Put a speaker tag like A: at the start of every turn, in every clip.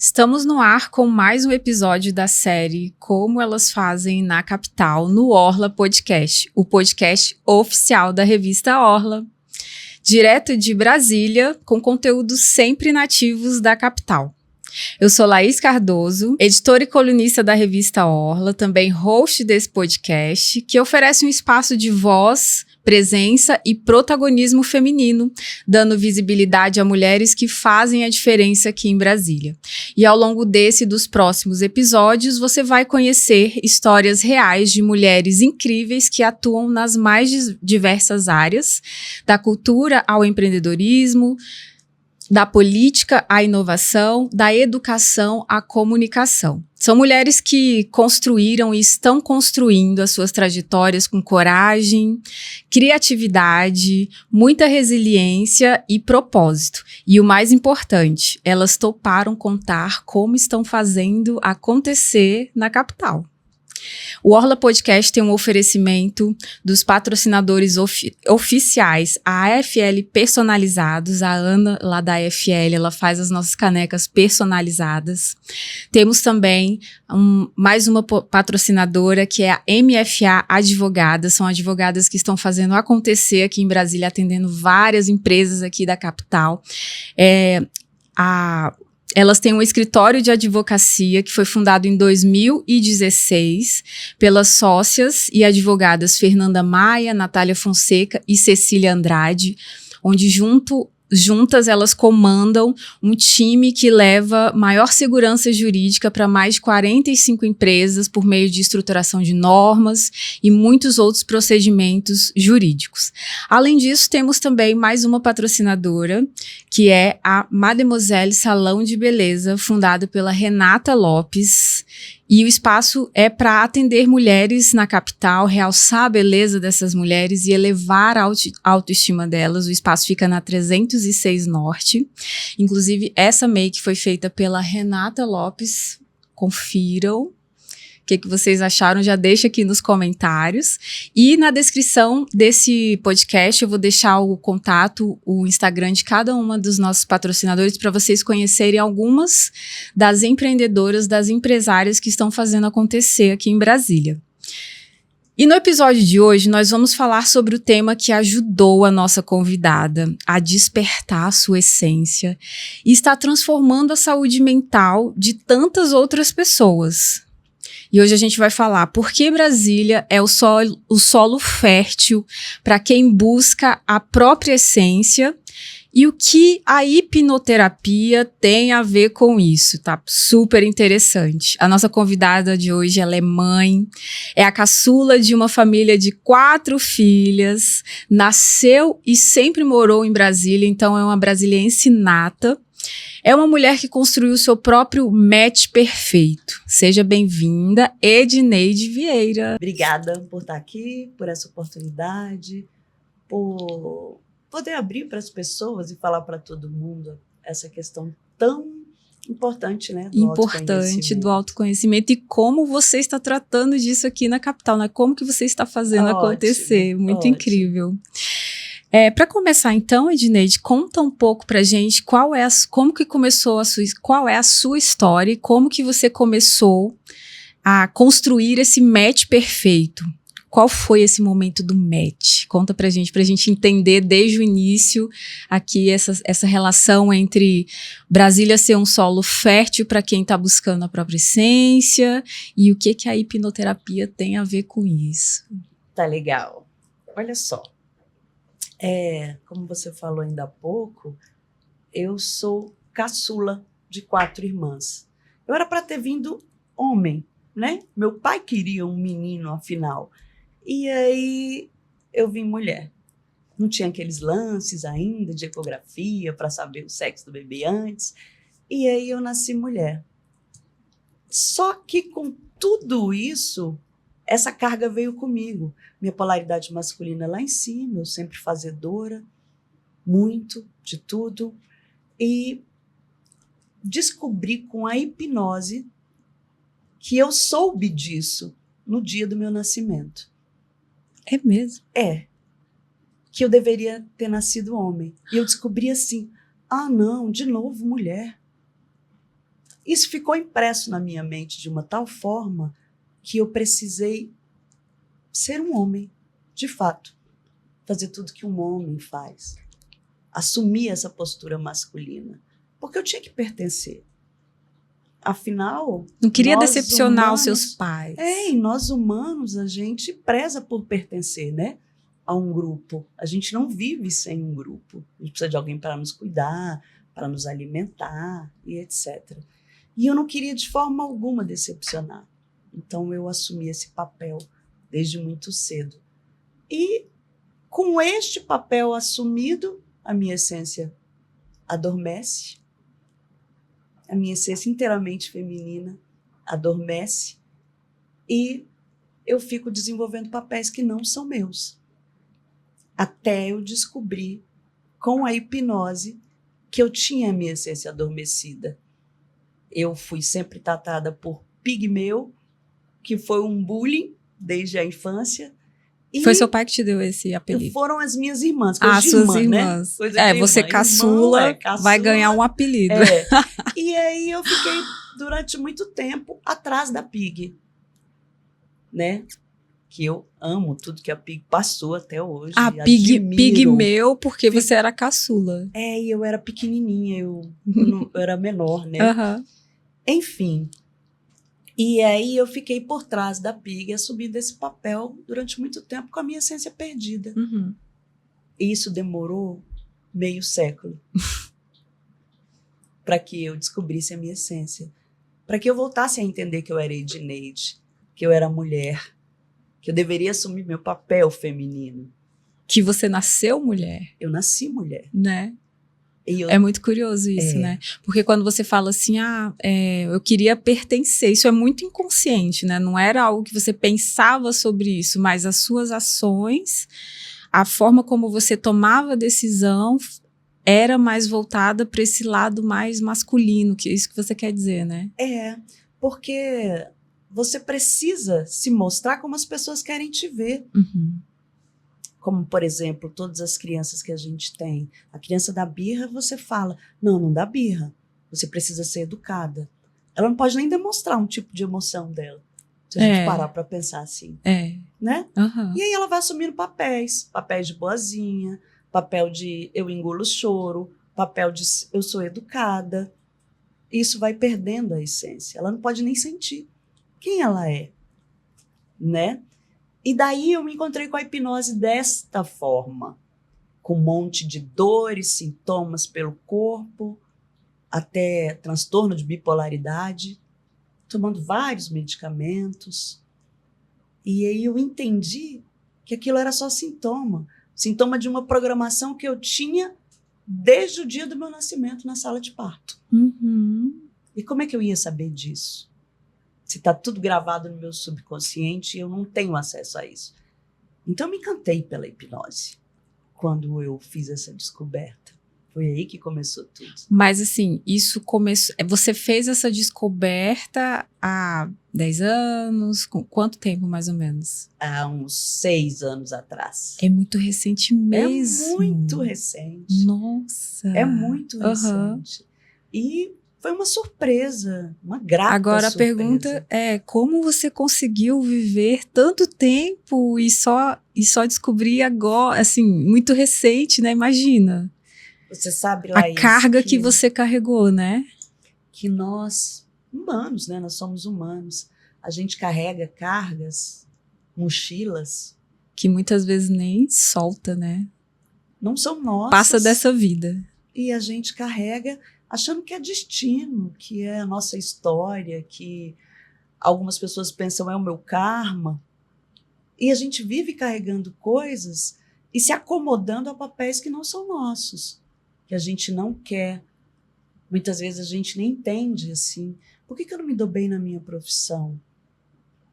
A: Estamos no ar com mais um episódio da série Como Elas Fazem na Capital, no Orla Podcast, o podcast oficial da revista Orla. Direto de Brasília, com conteúdos sempre nativos da capital. Eu sou Laís Cardoso, editora e colunista da revista Orla, também host desse podcast, que oferece um espaço de voz, presença e protagonismo feminino, dando visibilidade a mulheres que fazem a diferença aqui em Brasília. E ao longo desse e dos próximos episódios, você vai conhecer histórias reais de mulheres incríveis que atuam nas mais diversas áreas, da cultura ao empreendedorismo, da política à inovação, da educação à comunicação. São mulheres que construíram e estão construindo as suas trajetórias com coragem, criatividade, muita resiliência e propósito. E o mais importante, elas toparam contar como estão fazendo acontecer na capital. O Orla Podcast tem um oferecimento dos patrocinadores oficiais, a AFL Personalizados. A Ana, lá da AFL, ela faz as nossas canecas personalizadas. Temos também mais uma patrocinadora, que é a MFA Advogadas. São advogadas que estão fazendo acontecer aqui em Brasília, atendendo várias empresas aqui da capital. Elas têm um escritório de advocacia que foi fundado em 2016 pelas sócias e advogadas Fernanda Maia, Natália Fonseca e Cecília Andrade, onde juntas elas comandam um time que leva maior segurança jurídica para mais de 45 empresas por meio de estruturação de normas e muitos outros procedimentos jurídicos. Além disso, temos também mais uma patrocinadora, que é a Mademoiselle Salão de Beleza, fundada pela Renata Lopes. E o espaço é para atender mulheres na capital, realçar a beleza dessas mulheres e elevar a autoestima delas. O espaço fica na 306 Norte. Inclusive, essa make foi feita pela Renata Lopes. Confiram. O que vocês acharam? Já deixa aqui nos comentários. E na descrição desse podcast eu vou deixar o contato, o Instagram de cada uma dos nossos patrocinadores para vocês conhecerem algumas das empreendedoras, das empresárias que estão fazendo acontecer aqui em Brasília. E no episódio de hoje nós vamos falar sobre o tema que ajudou a nossa convidada a despertar a sua essência e está transformando a saúde mental de tantas outras pessoas. E hoje a gente vai falar por que Brasília é o solo fértil para quem busca a própria essência e o que a hipnoterapia tem a ver com isso. Tá super interessante. A nossa convidada de hoje, ela é mãe, é a caçula de uma família de 4 filhas, nasceu e sempre morou em Brasília, então é uma brasiliense nata. É uma mulher que construiu o seu próprio match perfeito. Seja bem-vinda, Edneide Vieira.
B: Obrigada por estar aqui, por essa oportunidade, por poder abrir para as pessoas e falar para todo mundo essa questão tão importante, né?
A: Do autoconhecimento e como você está tratando disso aqui na capital, né? Como que você está fazendo acontecer. Muito incrível. Para começar então, Edneide, conta um pouco pra gente qual é a sua história e como que você começou a construir esse match perfeito. Qual foi esse momento do match? Conta pra gente entender desde o início aqui essa relação entre Brasília ser um solo fértil para quem está buscando a própria essência e o que a hipnoterapia tem a ver com isso.
B: Tá legal. Olha só. Como você falou ainda há pouco, eu sou caçula de 4 irmãs. Eu era para ter vindo homem, né? Meu pai queria um menino, afinal. E aí eu vim mulher. Não tinha aqueles lances ainda de ecografia para saber o sexo do bebê antes. E aí eu nasci mulher. Só que com tudo isso, essa carga veio comigo. Minha polaridade masculina lá em cima, eu sempre fazedora, muito, de tudo. E descobri com a hipnose que eu soube disso no dia do meu nascimento.
A: É mesmo?
B: Que eu deveria ter nascido homem. E eu descobri assim, não, de novo mulher. isso ficou impresso na minha mente de uma tal forma que eu precisei ser um homem, de fato. Fazer tudo que um homem faz. Assumir essa postura masculina. Porque eu tinha que pertencer. Afinal,
A: não queria
B: nós
A: decepcionar os
B: humanos,
A: seus pais.
B: e nós humanos, a gente preza por pertencer, né? A um grupo. A gente não vive sem um grupo. A gente precisa de alguém para nos cuidar, para nos alimentar e etc. E eu não queria de forma alguma decepcionar. Então eu assumi esse papel desde muito cedo. E com este papel assumido, a minha essência adormece. A minha essência inteiramente feminina adormece e eu fico desenvolvendo papéis que não são meus. Até eu descobrir, com a hipnose, que eu tinha a minha essência adormecida. Eu fui sempre tratada por pigmeu, que foi um bullying desde a infância. E
A: foi seu pai que te deu esse apelido?
B: Foram as minhas irmãs. Coisa de
A: suas
B: irmã,
A: irmãs.
B: Né? Coisa
A: É,
B: de
A: você
B: irmã.
A: caçula,
B: Caçula,
A: vai ganhar um apelido.
B: É. E aí eu fiquei durante muito tempo atrás da Pig, né? Que eu amo tudo que a Pig passou até hoje.
A: Pigmeu, porque você era caçula.
B: E eu era pequenininha, eu era menor, né?
A: Uhum.
B: Enfim. E aí eu fiquei por trás da Pig, assumindo esse papel durante muito tempo com a minha essência perdida.
A: Uhum.
B: E isso demorou meio século para que eu descobrisse a minha essência. Para que eu voltasse a entender que eu era Edneide, que eu era mulher, que eu deveria assumir meu papel feminino.
A: Que você nasceu mulher.
B: Eu nasci mulher.
A: Né? É muito curioso isso, né? Porque quando você fala assim, eu queria pertencer, isso é muito inconsciente, né? Não era algo que você pensava sobre isso, mas as suas ações, a forma como você tomava a decisão era mais voltada para esse lado mais masculino, que é isso que você quer dizer, né?
B: Porque você precisa se mostrar como as pessoas querem te ver.
A: Uhum.
B: Como, por exemplo, todas as crianças que a gente tem. A criança dá birra, você fala, não dá birra. Você precisa ser educada. Ela não pode nem demonstrar um tipo de emoção dela. Se a gente parar para pensar assim. Né?
A: Uhum.
B: E aí ela vai assumindo papéis. Papéis de boazinha, papel de eu engulo choro, papel de eu sou educada. Isso vai perdendo a essência. Ela não pode nem sentir quem ela é. Né? E daí eu me encontrei com a hipnose desta forma, com um monte de dores, sintomas pelo corpo, até transtorno de bipolaridade, tomando vários medicamentos. E aí eu entendi que aquilo era só sintoma de uma programação que eu tinha desde o dia do meu nascimento na sala de parto.
A: Uhum.
B: E como é que eu ia saber disso? Se está tudo gravado no meu subconsciente, eu não tenho acesso a isso. Então, eu me encantei pela hipnose quando eu fiz essa descoberta. Foi aí que começou tudo.
A: Mas, assim, isso começou... Você fez essa descoberta há 10 anos? Com quanto tempo, mais ou menos?
B: Há uns 6 anos atrás.
A: É muito recente mesmo.
B: É muito recente.
A: Nossa.
B: É muito recente. E... foi uma surpresa, uma grata surpresa.
A: Agora a pergunta é, como você conseguiu viver tanto tempo e só descobrir agora, assim, muito recente, né? Imagina.
B: Você sabe,
A: Laís, a carga que você carregou, né?
B: Que nós, humanos, né? Nós somos humanos. A gente carrega cargas, mochilas.
A: Que muitas vezes nem solta, né?
B: Não são nossas.
A: Passa dessa vida.
B: E a gente carrega... achando que é destino, que é a nossa história, que algumas pessoas pensam é o meu karma. E a gente vive carregando coisas e se acomodando a papéis que não são nossos, que a gente não quer. Muitas vezes a gente nem entende assim. Por que eu não me dou bem na minha profissão?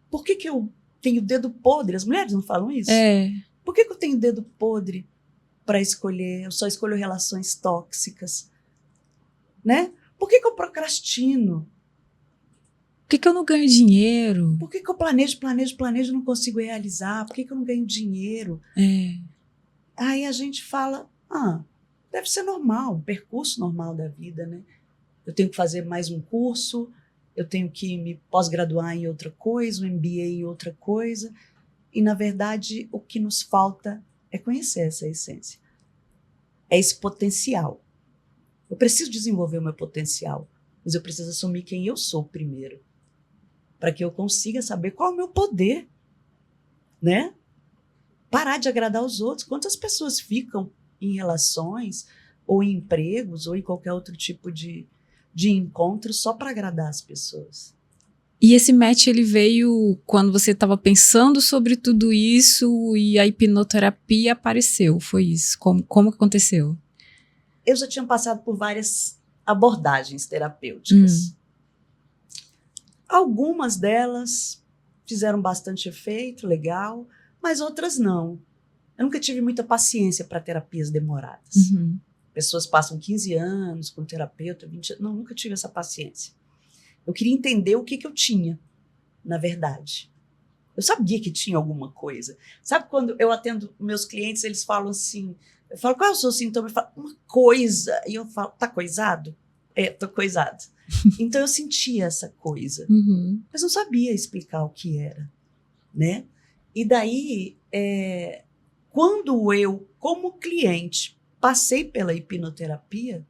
B: Por que eu tenho dedo podre? As mulheres não falam isso? Por que eu tenho dedo podre para escolher? Eu só escolho relações tóxicas. Né? Por que eu procrastino?
A: Por que eu não ganho dinheiro?
B: Por que eu planejo e não consigo realizar? Por que eu não ganho dinheiro? Aí a gente fala, deve ser normal, um percurso normal da vida, né? eu tenho que fazer mais um curso, eu tenho que me pós-graduar em outra coisa, um MBA em outra coisa. E, na verdade, o que nos falta é conhecer essa essência. É esse potencial. Eu preciso desenvolver o meu potencial, mas eu preciso assumir quem eu sou primeiro, para que eu consiga saber qual é o meu poder, né? Parar de agradar os outros. Quantas pessoas ficam em relações, ou em empregos, ou em qualquer outro tipo de encontro só para agradar as pessoas?
A: E esse match, ele veio quando você estava pensando sobre tudo isso e a hipnoterapia apareceu, foi isso? Como aconteceu?
B: Eu já tinha passado por várias abordagens terapêuticas. Algumas delas fizeram bastante efeito, legal, mas outras não. Eu nunca tive muita paciência para terapias demoradas.
A: Uhum.
B: Pessoas passam 15 anos com terapeuta, 20 anos. Não, nunca tive essa paciência. Eu queria entender o que eu tinha, na verdade. Eu sabia que tinha alguma coisa. Sabe quando eu atendo meus clientes, eles falam assim, eu falo, qual é o seu sintoma? Ele fala, uma coisa. E eu falo, tá coisado? É, tô coisado. Então eu sentia essa coisa, mas não sabia explicar o que era, né? E daí, quando eu, como cliente, passei pela hipnoterapia,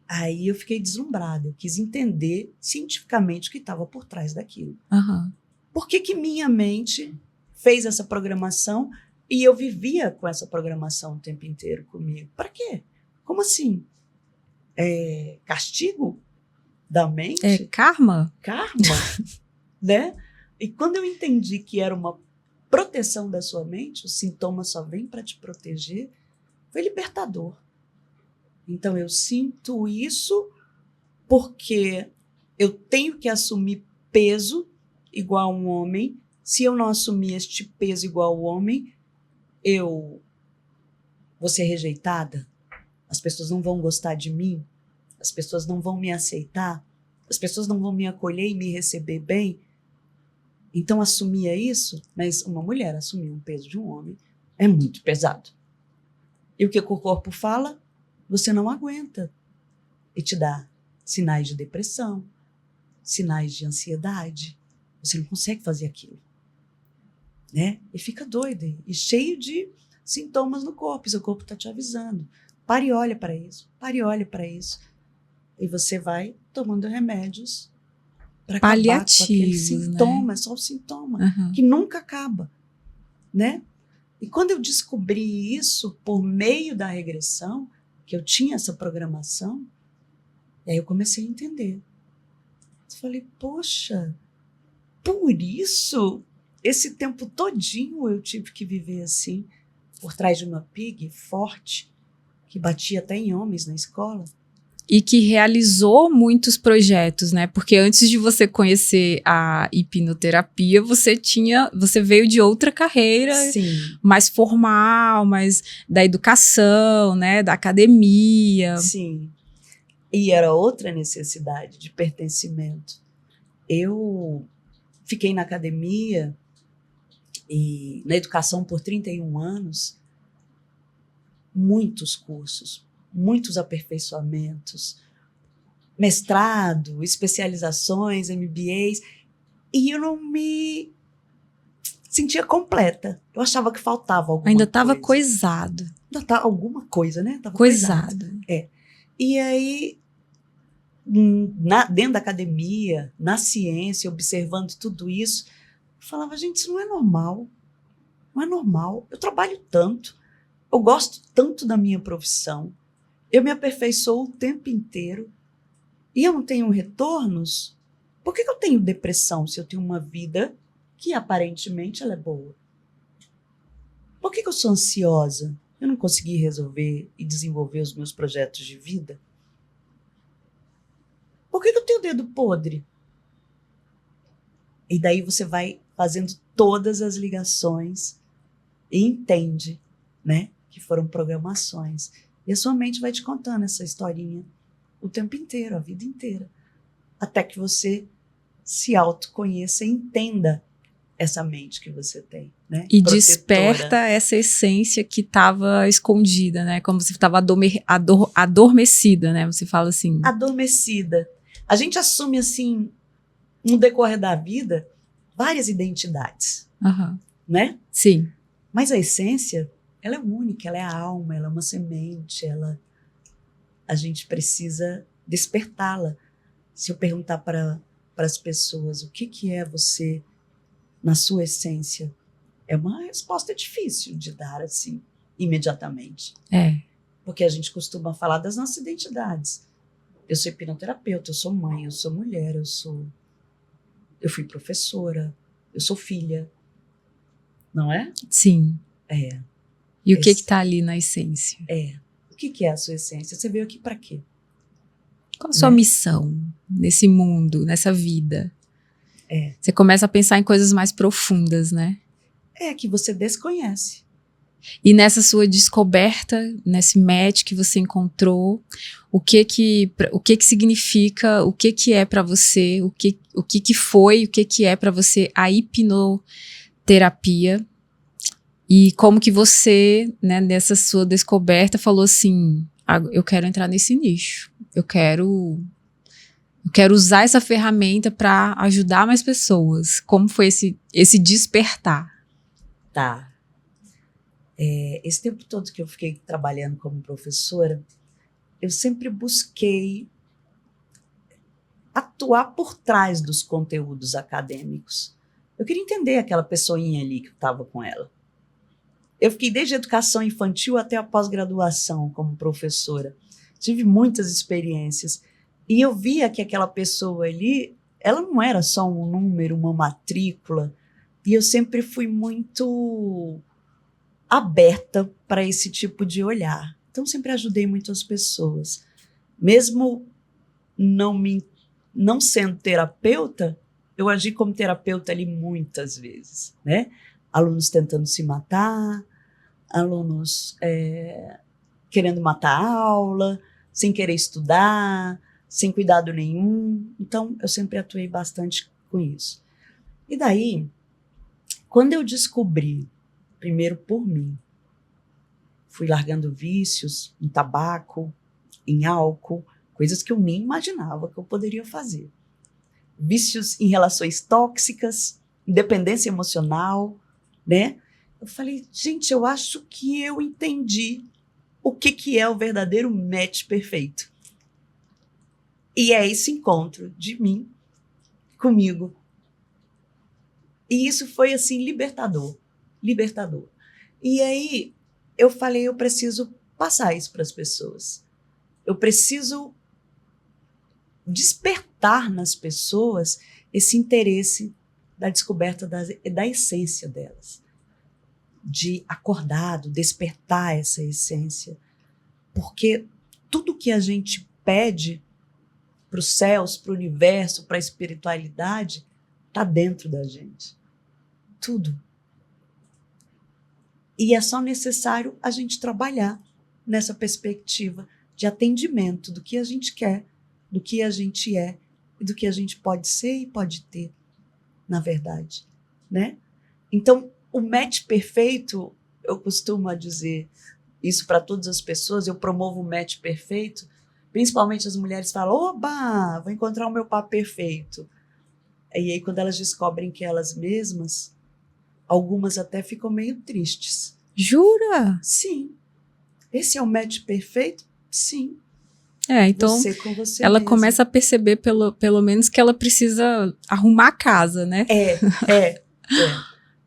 B: aí eu fiquei deslumbrada. Eu quis entender cientificamente o que estava por trás daquilo.
A: Uhum.
B: Por que minha mente fez essa programação e eu vivia com essa programação o tempo inteiro comigo? Para quê? Como assim? Castigo da mente?
A: É karma?
B: Karma, né? E quando eu entendi que era uma proteção da sua mente, o sintoma só vem para te proteger, foi libertador. Então eu sinto isso porque eu tenho que assumir peso igual a um homem. Se eu não assumir este peso igual ao homem, eu vou ser rejeitada, as pessoas não vão gostar de mim, as pessoas não vão me aceitar, as pessoas não vão me acolher e me receber bem. Então assumia isso, mas uma mulher assumir um peso de um homem é muito pesado. E o que o corpo fala? Você não aguenta. E te dá sinais de depressão, sinais de ansiedade. Você não consegue fazer aquilo, né? E fica doido e cheio de sintomas no corpo. Seu corpo está te avisando. Pare e olha para isso. Pare e olha para isso. E você vai tomando remédios para acabar com aquele sintoma.
A: Né?
B: É só o sintoma, que nunca acaba, né? E quando eu descobri isso por meio da regressão, que eu tinha essa programação, aí eu comecei a entender. Eu falei, poxa, por isso, esse tempo todinho eu tive que viver assim, por trás de uma pig forte, que batia até em homens na escola.
A: E que realizou muitos projetos, né? Porque antes de você conhecer a hipnoterapia, você veio de outra carreira,
B: Sim,
A: mais formal, mais da educação, né? Da academia.
B: Sim. E era outra necessidade de pertencimento. Eu fiquei na academia e na educação por 31 anos, muitos cursos, muitos aperfeiçoamentos, mestrado, especializações, MBAs, e eu não me sentia completa. Eu achava que faltava alguma coisa.
A: Ainda estava coisado.
B: Ainda tá alguma coisa, né? Tava
A: coisado.
B: E aí, dentro da academia, na ciência, observando tudo isso, eu falava, gente, isso não é normal. Não é normal. Eu trabalho tanto, eu gosto tanto da minha profissão, eu me aperfeiçoo o tempo inteiro e eu não tenho retornos. Por que eu tenho depressão se eu tenho uma vida que aparentemente ela é boa? Por que eu sou ansiosa? Eu não consegui resolver e desenvolver os meus projetos de vida? Por que eu tenho o dedo podre? E daí você vai fazendo todas as ligações e entende, né, que foram programações. E a sua mente vai te contando essa historinha o tempo inteiro, a vida inteira, até que você se autoconheça e entenda essa mente que você tem, né?
A: E
B: Protetora.
A: desperta essa essência que estava escondida, né? Como se estava adormecida, né? Você fala assim.
B: Adormecida. A gente assume, assim, no decorrer da vida, várias identidades, né?
A: Sim.
B: Mas a essência, ela é única, ela é a alma, ela é uma semente, a gente precisa despertá-la. Se eu perguntar para as pessoas o que é você na sua essência, é uma resposta difícil de dar assim, imediatamente. Porque a gente costuma falar das nossas identidades. Eu sou hipnoterapeuta, eu sou mãe, eu sou mulher, eu fui professora, eu sou filha. Não é?
A: Sim. E o que está ali na essência?
B: O que é a sua essência? Você veio aqui para quê?
A: Qual a sua missão nesse mundo, nessa vida? Você começa a pensar em coisas mais profundas, né?
B: Que você desconhece.
A: E nessa sua descoberta, nesse match que você encontrou, o que significa, o que é para você, o que foi, o que é para você a hipnoterapia, e como que você, né, nessa sua descoberta, falou assim, eu quero entrar nesse nicho, eu quero usar essa ferramenta para ajudar mais pessoas. Como foi esse despertar?
B: Tá. Esse tempo todo que eu fiquei trabalhando como professora, eu sempre busquei atuar por trás dos conteúdos acadêmicos. Eu queria entender aquela pessoinha ali que estava com ela. Eu fiquei desde a educação infantil até a pós-graduação como professora. Tive muitas experiências. E eu via que aquela pessoa ali, ela não era só um número, uma matrícula. E eu sempre fui muito aberta para esse tipo de olhar. Então, sempre ajudei muito as pessoas. Mesmo não sendo terapeuta, eu agi como terapeuta ali muitas vezes, né? Alunos tentando se matar, alunos querendo matar a aula, sem querer estudar, sem cuidado nenhum. Então, eu sempre atuei bastante com isso. E daí, quando eu descobri, primeiro por mim, fui largando vícios em tabaco, em álcool, coisas que eu nem imaginava que eu poderia fazer. Vícios em relações tóxicas, independência emocional, né? Eu falei, gente, eu acho que eu entendi o que é o verdadeiro match perfeito. E é esse encontro de mim comigo. E isso foi, assim, libertador. Libertador. E aí, eu falei, eu preciso passar isso para as pessoas. Eu preciso despertar nas pessoas esse interesse da descoberta da essência delas. De acordado, despertar essa essência. Porque tudo que a gente pede para os céus, para o universo, para a espiritualidade, está dentro da gente. Tudo. E é só necessário a gente trabalhar nessa perspectiva de atendimento do que a gente quer, do que a gente é e do que a gente pode ser e pode ter, na verdade, né? Então, o match perfeito, eu costumo dizer isso para todas as pessoas, eu promovo o match perfeito, principalmente as mulheres falam, oba, vou encontrar o meu par perfeito. E aí, quando elas descobrem que elas mesmas, algumas até ficam meio tristes.
A: Jura?
B: Sim. Esse é o match perfeito? Sim.
A: Então
B: você com você
A: ela
B: mesmo.
A: começa a perceber pelo menos que ela precisa arrumar a casa, né?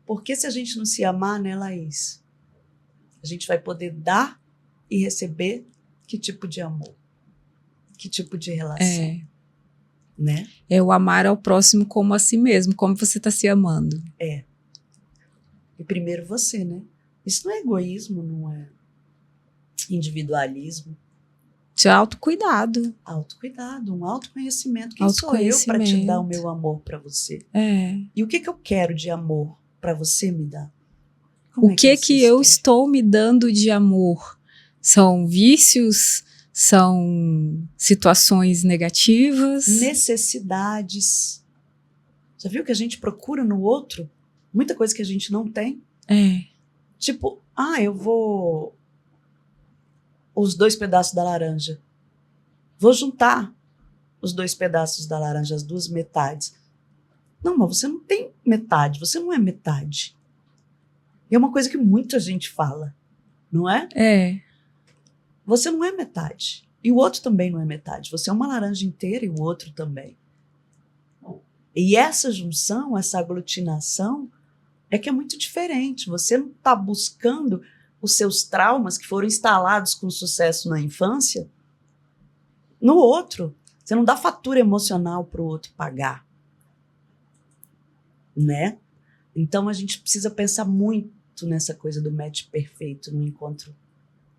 B: Porque se a gente não se amar, né, Laís? A gente vai poder dar e receber que tipo de amor? Que tipo de relação? Né?
A: É o amar ao próximo como a si mesmo, como você está se amando.
B: E primeiro você, né? Isso não é egoísmo, não é individualismo.
A: De autocuidado.
B: Autocuidado, um autoconhecimento. Quem sou eu para te dar o meu amor para você? E o que eu quero de amor para você me dar?
A: O que eu estou me dando de amor? São vícios? São situações negativas?
B: Necessidades. Já viu que a gente procura no outro Muita coisa que a gente não tem. Tipo, eu vou... Os 2 pedaços da laranja. Vou juntar os 2 pedaços da laranja, as 2 metades. Não, mas você não tem metade, você não é metade. E é uma coisa que muita gente fala, não é? Você não é metade. E o outro também não é metade. Você é uma laranja inteira e o outro também. E essa junção, essa aglutinação, é que é muito diferente. Você não está buscando os seus traumas que foram instalados com sucesso na infância no outro. Você não dá fatura emocional para o outro pagar. Né? Então a gente precisa pensar muito nessa coisa do match perfeito, no encontro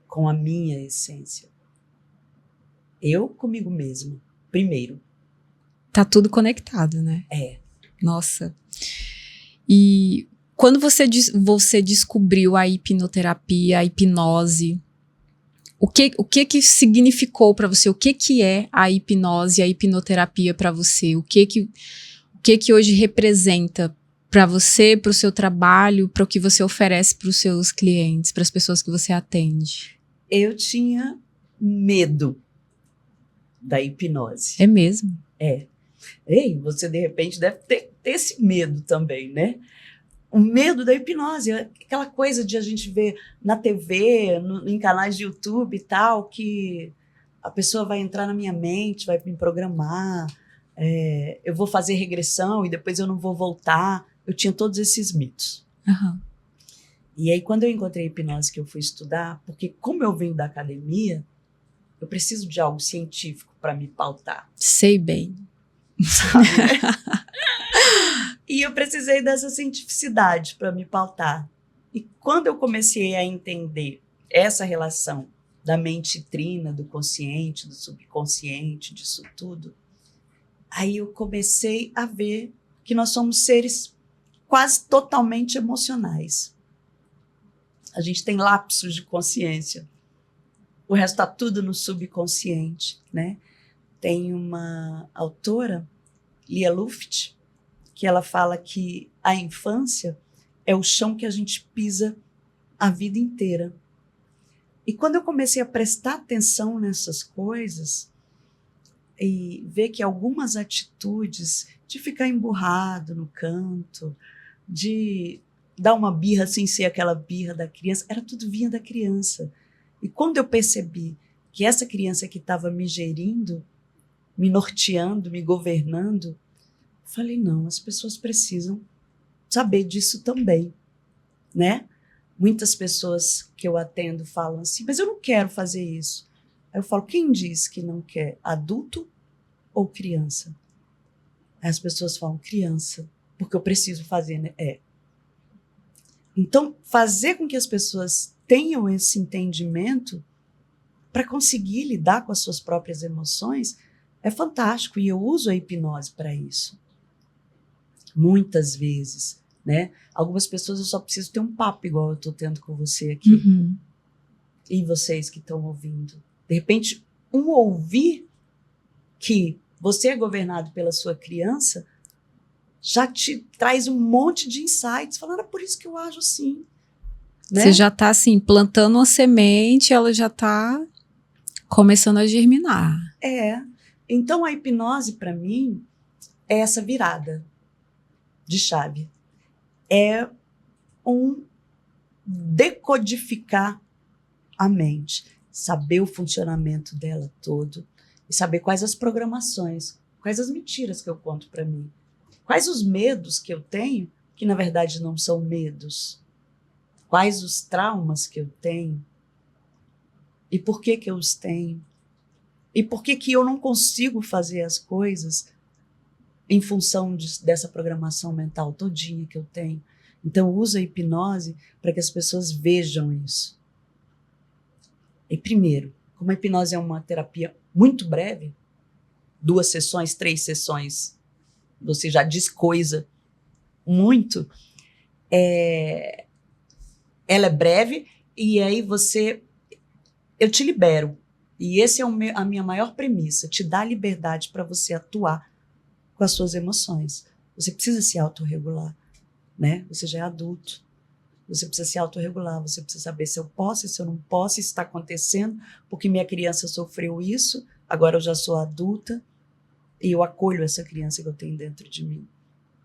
B: com a minha essência. Eu comigo mesma, primeiro.
A: Tá tudo conectado, né?
B: Nossa.
A: E quando você descobriu a hipnoterapia, a hipnose, o que significou para você? O que é a hipnose, a hipnoterapia para você? O que hoje representa para você, para o seu trabalho, para o que você oferece para os seus clientes, para as pessoas que você atende?
B: Eu tinha medo da hipnose.
A: É mesmo?
B: Ei, você de repente deve ter esse medo também, né? O medo da hipnose, aquela coisa de a gente ver na TV, em canais de YouTube e tal, que a pessoa vai entrar na minha mente, vai me programar, eu vou fazer regressão e depois eu não vou voltar. Eu tinha todos esses mitos.
A: Uhum.
B: E aí, quando eu encontrei a hipnose, que eu fui estudar, porque como eu venho da academia, eu preciso de algo científico para me pautar.
A: Sei bem.
B: Sabe, né? E eu precisei dessa cientificidade para me pautar. E quando eu comecei a entender essa relação da mente trina, do consciente, do subconsciente, disso tudo, aí eu comecei a ver que nós somos seres quase totalmente emocionais. A gente tem lapsos de consciência. O resto está tudo no subconsciente, né? Tem uma autora, Lia Luft, que ela fala que a infância é o chão que a gente pisa a vida inteira. E quando eu comecei a prestar atenção nessas coisas e ver que algumas atitudes de ficar emburrado no canto, de dar uma birra sem ser aquela birra da criança, era tudo vinha da criança. E quando eu percebi que essa criança que estava me gerindo, me norteando, me governando, falei, não, as pessoas precisam saber disso também, né? Muitas pessoas que eu atendo falam assim, mas eu não quero fazer isso. Aí eu falo, quem diz que não quer? Adulto ou criança? Aí as pessoas falam, criança, porque eu preciso fazer, né? Então, fazer com que as pessoas tenham esse entendimento para conseguir lidar com as suas próprias emoções é fantástico. E eu uso a hipnose para isso. Muitas vezes, né? Algumas pessoas eu só preciso ter um papo igual eu estou tendo com você aqui.
A: Uhum.
B: E vocês que estão ouvindo. De repente, ouvir que você é governado pela sua criança já te traz um monte de insights, falando, é por isso que eu ajo assim. Né?
A: Você já está assim, plantando uma semente, ela já está começando a germinar.
B: Então a hipnose para mim é essa virada de chave. É um decodificar a mente, saber o funcionamento dela todo e saber quais as programações, quais as mentiras que eu conto para mim, quais os medos que eu tenho, que na verdade não são medos, quais os traumas que eu tenho e por que eu os tenho e por que eu não consigo fazer as coisas em função dessa programação mental todinha que eu tenho. Então, usa a hipnose para que as pessoas vejam isso. E primeiro, como a hipnose é uma terapia muito breve, 2 sessões, 3 sessões, você já diz coisa muito, ela é breve e aí eu te libero. E esse é a minha maior premissa, te dar liberdade para você atuar com as suas emoções. Você precisa se autorregular. né? Você já é adulto. Você precisa se autorregular, você precisa saber se eu posso, se eu não posso, isso está acontecendo, porque minha criança sofreu isso, agora eu já sou adulta e eu acolho essa criança que eu tenho dentro de mim.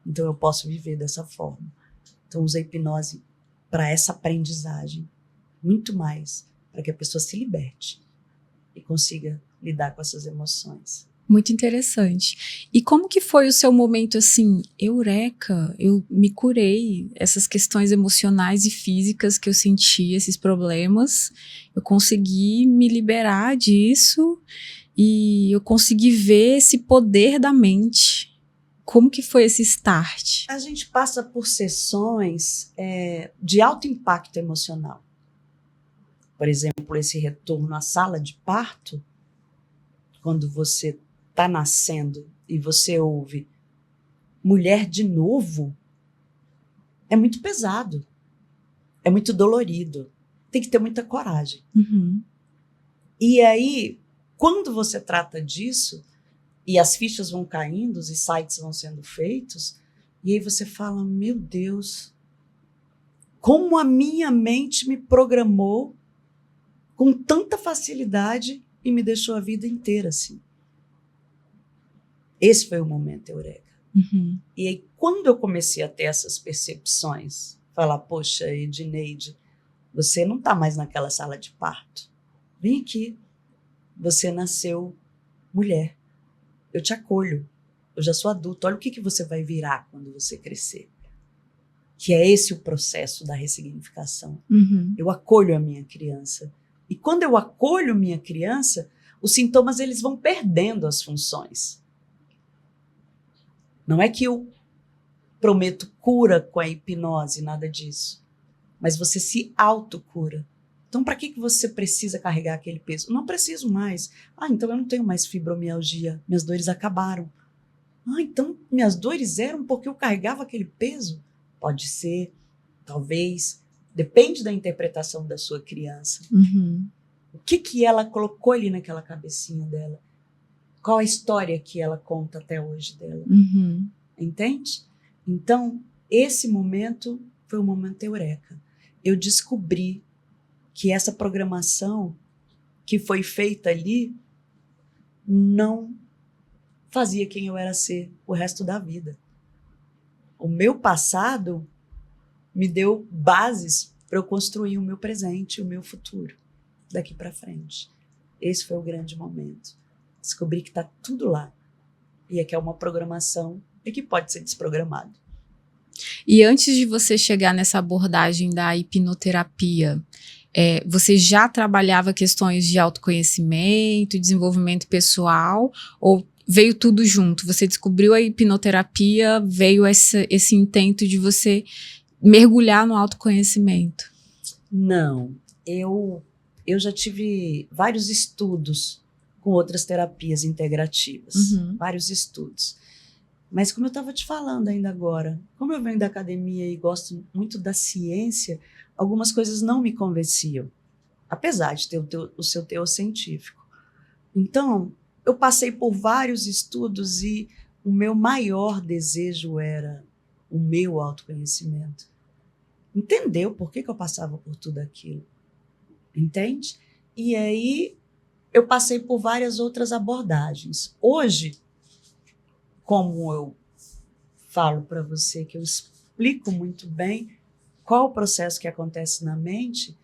B: Então eu posso viver dessa forma. Então uso a hipnose para essa aprendizagem, muito mais, para que a pessoa se liberte e consiga lidar com essas emoções.
A: Muito interessante. E como que foi o seu momento assim, eureka, eu me curei, essas questões emocionais e físicas que eu senti, esses problemas, eu consegui me liberar disso e eu consegui ver esse poder da mente. Como que foi esse start?
B: A gente passa por sessões de alto impacto emocional. Por exemplo, esse retorno à sala de parto, quando você está nascendo e você ouve mulher de novo, é muito pesado, é muito dolorido, tem que ter muita coragem.
A: Uhum.
B: E aí, quando você trata disso, e as fichas vão caindo, os insights vão sendo feitos, e aí você fala, meu Deus, como a minha mente me programou com tanta facilidade e me deixou a vida inteira assim. Esse foi o momento eureka.
A: Uhum.
B: E aí, quando eu comecei a ter essas percepções, falar, poxa, Edneide, você não está mais naquela sala de parto. Vem aqui. Você nasceu mulher. Eu te acolho. Eu já sou adulta. Olha o que você vai virar quando você crescer. Que é esse o processo da ressignificação.
A: Uhum.
B: Eu acolho a minha criança. E quando eu acolho minha criança, os sintomas eles vão perdendo as funções. Não é que eu prometo cura com a hipnose, nada disso. Mas você se autocura. Então, para que você precisa carregar aquele peso? Não preciso mais. Então eu não tenho mais fibromialgia. Minhas dores acabaram. Então minhas dores eram porque eu carregava aquele peso? Pode ser, talvez. Depende da interpretação da sua criança.
A: Uhum.
B: O que ela colocou ali naquela cabecinha dela? Qual a história que ela conta até hoje dela?
A: Uhum.
B: Entende? Então, esse momento foi um momento eureka. Eu descobri que essa programação que foi feita ali não fazia quem eu era ser o resto da vida. O meu passado me deu bases para eu construir o meu presente, o meu futuro, daqui para frente. Esse foi o grande momento. Descobri que está tudo lá. E é que é uma programação e que pode ser desprogramado.
A: E antes de você chegar nessa abordagem da hipnoterapia, você já trabalhava questões de autoconhecimento, desenvolvimento pessoal, ou veio tudo junto? Você descobriu a hipnoterapia, veio esse intento de você mergulhar no autoconhecimento?
B: Não, eu já tive vários estudos com outras terapias integrativas, vários estudos. Mas como eu estava te falando ainda agora, como eu venho da academia e gosto muito da ciência, algumas coisas não me convenciam, apesar de ter o seu teor científico. Então, eu passei por vários estudos e o meu maior desejo era o meu autoconhecimento. Entender por que eu passava por tudo aquilo. Entende? E aí eu passei por várias outras abordagens. Hoje, como eu falo para você, que eu explico muito bem qual o processo que acontece na mente,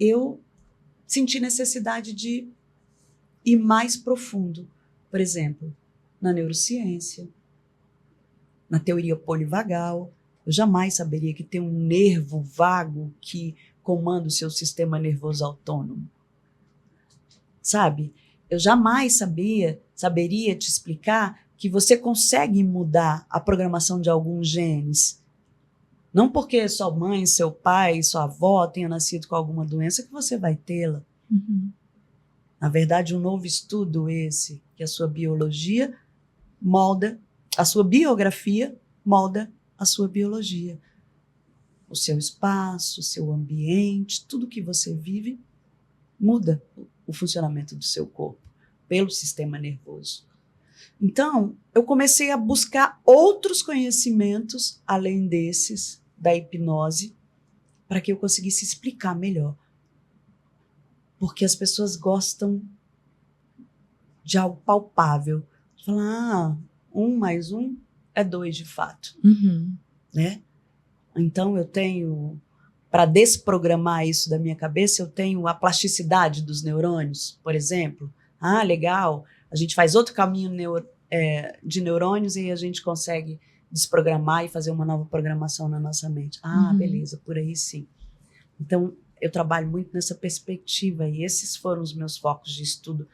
B: eu senti necessidade de ir mais profundo. Por exemplo, na neurociência, na teoria polivagal, eu jamais saberia que tem um nervo vago que comanda o seu sistema nervoso autônomo. Sabe? Eu jamais saberia te explicar que você consegue mudar a programação de alguns genes. Não porque sua mãe, seu pai, sua avó tenha nascido com alguma doença que você vai tê-la.
A: Uhum.
B: Na verdade, um novo estudo esse, que a sua biologia molda, a sua biografia molda a sua biologia. O seu espaço, o seu ambiente, tudo que você vive muda o funcionamento do seu corpo pelo sistema nervoso. Então, eu comecei a buscar outros conhecimentos, além desses, da hipnose, para que eu conseguisse explicar melhor. Porque as pessoas gostam de algo palpável. Falar, 1 mais 1 é 2 de fato. Né? Então, eu tenho, para desprogramar isso da minha cabeça, eu tenho a plasticidade dos neurônios, por exemplo. Legal, a gente faz outro caminho de neurônios e a gente consegue desprogramar e fazer uma nova programação na nossa mente. Beleza, por aí sim. Então, eu trabalho muito nessa perspectiva e esses foram os meus focos de estudo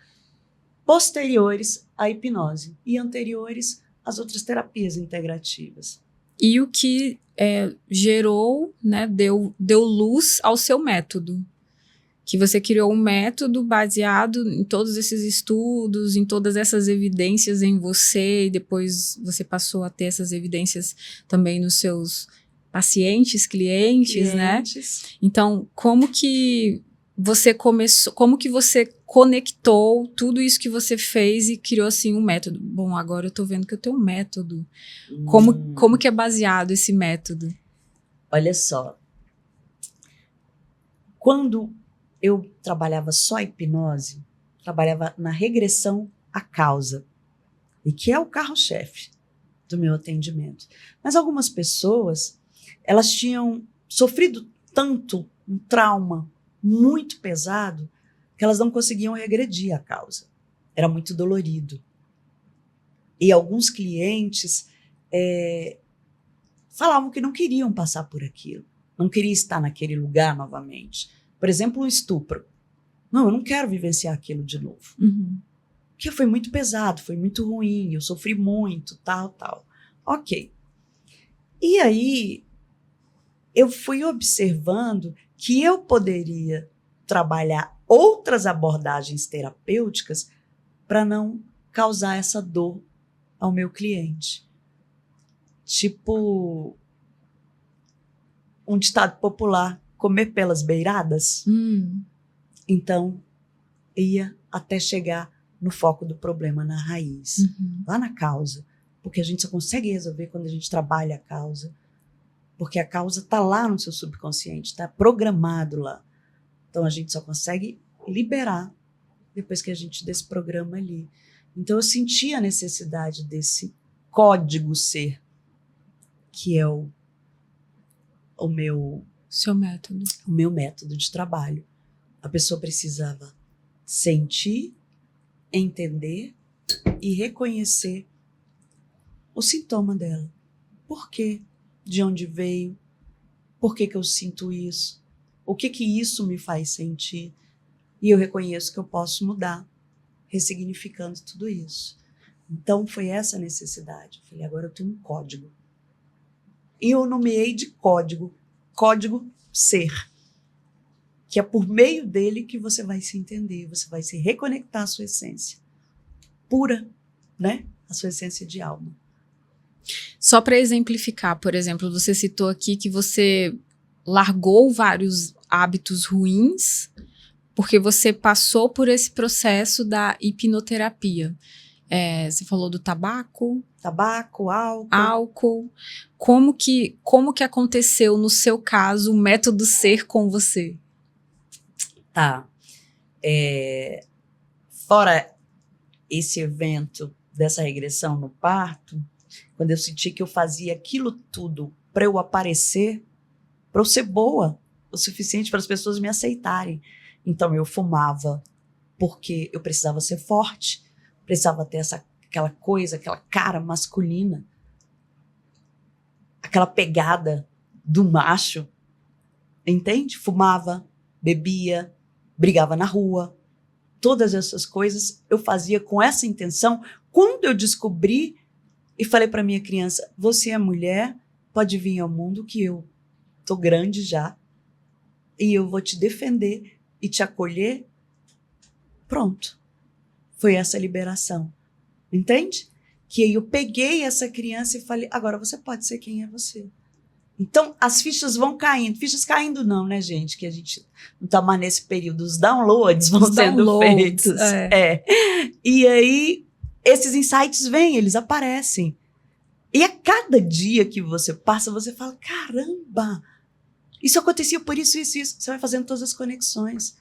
B: posteriores à hipnose e anteriores às outras terapias integrativas.
A: E o que gerou, né, deu luz ao seu método. Que você criou um método baseado em todos esses estudos, em todas essas evidências em você, e depois você passou a ter essas evidências também nos seus pacientes, clientes, né? Então, como que você começou, como que você conectou tudo isso que você fez e criou, assim, um método? Bom, agora eu tô vendo que eu tenho um método. Como que é baseado esse método?
B: Olha só. Quando eu trabalhava só hipnose, trabalhava na regressão à causa, e que é o carro-chefe do meu atendimento. Mas algumas pessoas, elas tinham sofrido tanto um trauma muito pesado que elas não conseguiam regredir à causa. Era muito dolorido. E alguns clientes falavam que não queriam passar por aquilo, não queriam estar naquele lugar novamente. Por exemplo, um estupro. Não, eu não quero vivenciar aquilo de novo. Porque foi muito pesado, foi muito ruim, eu sofri muito, tal. Ok. E aí, eu fui observando que eu poderia trabalhar outras abordagens terapêuticas para não causar essa dor ao meu cliente. Tipo, um ditado popular, comer pelas beiradas. Então, ia até chegar no foco do problema, na raiz, lá na causa. Porque a gente só consegue resolver quando a gente trabalha a causa. Porque a causa está lá no seu subconsciente, está programado lá. Então, a gente só consegue liberar depois que a gente desprograma ali. Então, eu senti a necessidade desse código ser, que é o meu...
A: Seu método.
B: O meu método de trabalho. A pessoa precisava sentir, entender e reconhecer o sintoma dela. Por quê? De onde veio? Por que eu sinto isso? O que isso me faz sentir? E eu reconheço que eu posso mudar, ressignificando tudo isso. Então, foi essa a necessidade. Eu falei, agora eu tenho um código. E eu nomeei de código ser. Que é por meio dele que você vai se entender, você vai se reconectar à sua essência pura, né? A sua essência de alma.
A: Só para exemplificar, por exemplo, você citou aqui que você largou vários hábitos ruins porque você passou por esse processo da hipnoterapia. Você falou do tabaco.
B: Tabaco,
A: álcool. Como que aconteceu, no seu caso, o método ser com você?
B: Tá. Fora esse evento dessa regressão no parto, quando eu senti que eu fazia aquilo tudo para eu aparecer, para eu ser boa o suficiente para as pessoas me aceitarem. Então eu fumava porque eu precisava ser forte, precisava ter aquela coisa, aquela cara masculina, aquela pegada do macho, entende? Fumava, bebia, brigava na rua. Todas essas coisas eu fazia com essa intenção. Quando eu descobri e falei para minha criança, você é mulher, pode vir ao mundo que eu tô grande já e eu vou te defender e te acolher. Pronto. Foi essa liberação. Entende? Que aí eu peguei essa criança e falei, agora você pode ser quem é você. Então, as fichas vão caindo. Fichas caindo não, né, gente? Que a gente não tá mais nesse período. Os downloads vão sendo feitos. E aí, esses insights vêm, eles aparecem. E a cada dia que você passa, você fala, caramba, isso acontecia por isso, isso, isso. Você vai fazendo todas as conexões.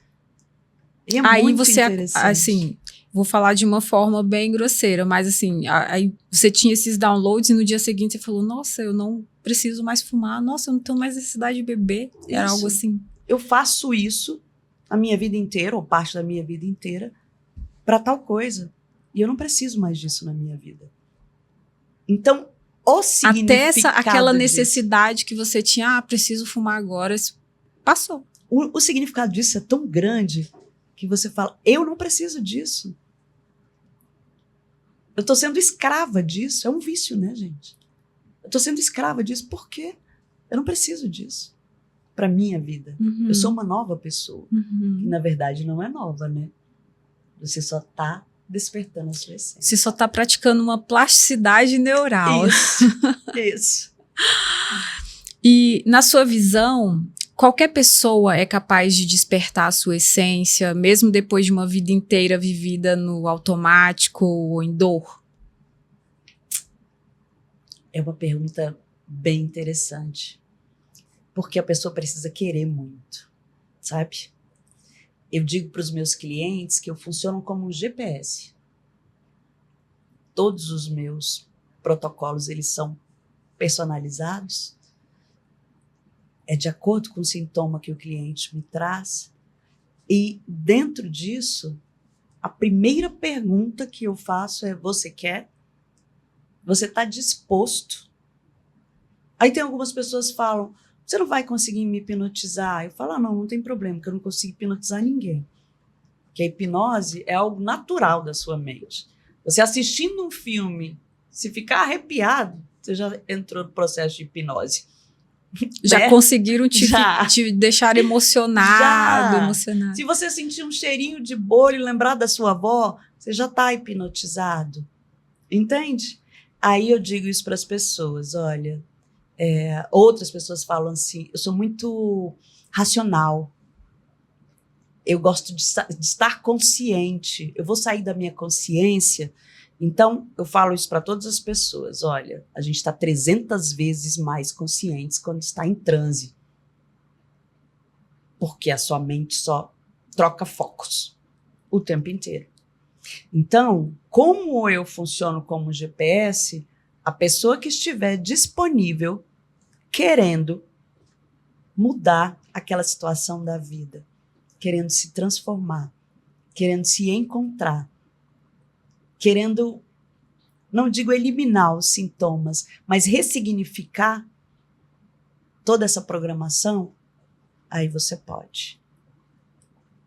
B: E é
A: Aí
B: muito
A: você,
B: interessante.
A: assim, vou falar de uma forma bem grosseira, mas assim, aí você tinha esses downloads e no dia seguinte você falou, nossa, eu não preciso mais fumar, nossa, eu não tenho mais necessidade de beber. Era
B: Isso.
A: algo assim.
B: Eu faço isso a minha vida inteira, ou parte da minha vida inteira, para tal coisa. E eu não preciso mais disso na minha vida. Então, o significado
A: Aquela
B: disso,
A: necessidade que você tinha, preciso fumar agora, isso passou.
B: o significado disso é tão grande que você fala, eu não preciso disso. Eu estou sendo escrava disso. É um vício, né, gente? Eu estou sendo escrava disso. Por quê? Eu não preciso disso para minha vida.
A: Uhum.
B: Eu sou uma nova pessoa.
A: Uhum.
B: Que, na verdade, não é nova, né? Você só está despertando a sua essência.
A: Você só está praticando uma plasticidade neural.
B: Isso, isso.
A: E, na sua visão, qualquer pessoa é capaz de despertar a sua essência, mesmo depois de uma vida inteira vivida no automático ou em dor?
B: É uma pergunta bem interessante. Porque a pessoa precisa querer muito, sabe? Eu digo para os meus clientes que eu funciono como um GPS. Todos os meus protocolos, eles são personalizados. É de acordo com o sintoma que o cliente me traz. E dentro disso, a primeira pergunta que eu faço é: você quer? Você está disposto? Aí tem algumas pessoas que falam: você não vai conseguir me hipnotizar? Eu falo: não tem problema, porque eu não consigo hipnotizar ninguém. Porque a hipnose é algo natural da sua mente. Você assistindo um filme, se ficar arrepiado, você já entrou no processo de hipnose.
A: Já
B: né?
A: conseguiram te deixar emocionado, emocionado.
B: Se você sentir um cheirinho de bolo e lembrar da sua avó, você já está hipnotizado. Entende? Aí eu digo isso para as pessoas, olha, outras pessoas falam assim, eu sou muito racional, eu gosto de estar consciente, eu vou sair da minha consciência. Então, eu falo isso para todas as pessoas, olha, a gente está 300 vezes mais conscientes quando está em transe, porque a sua mente só troca focos o tempo inteiro. Então, como eu funciono como GPS, a pessoa que estiver disponível, querendo mudar aquela situação da vida, querendo se transformar, querendo se encontrar, querendo, não digo eliminar os sintomas, mas ressignificar toda essa programação, aí você pode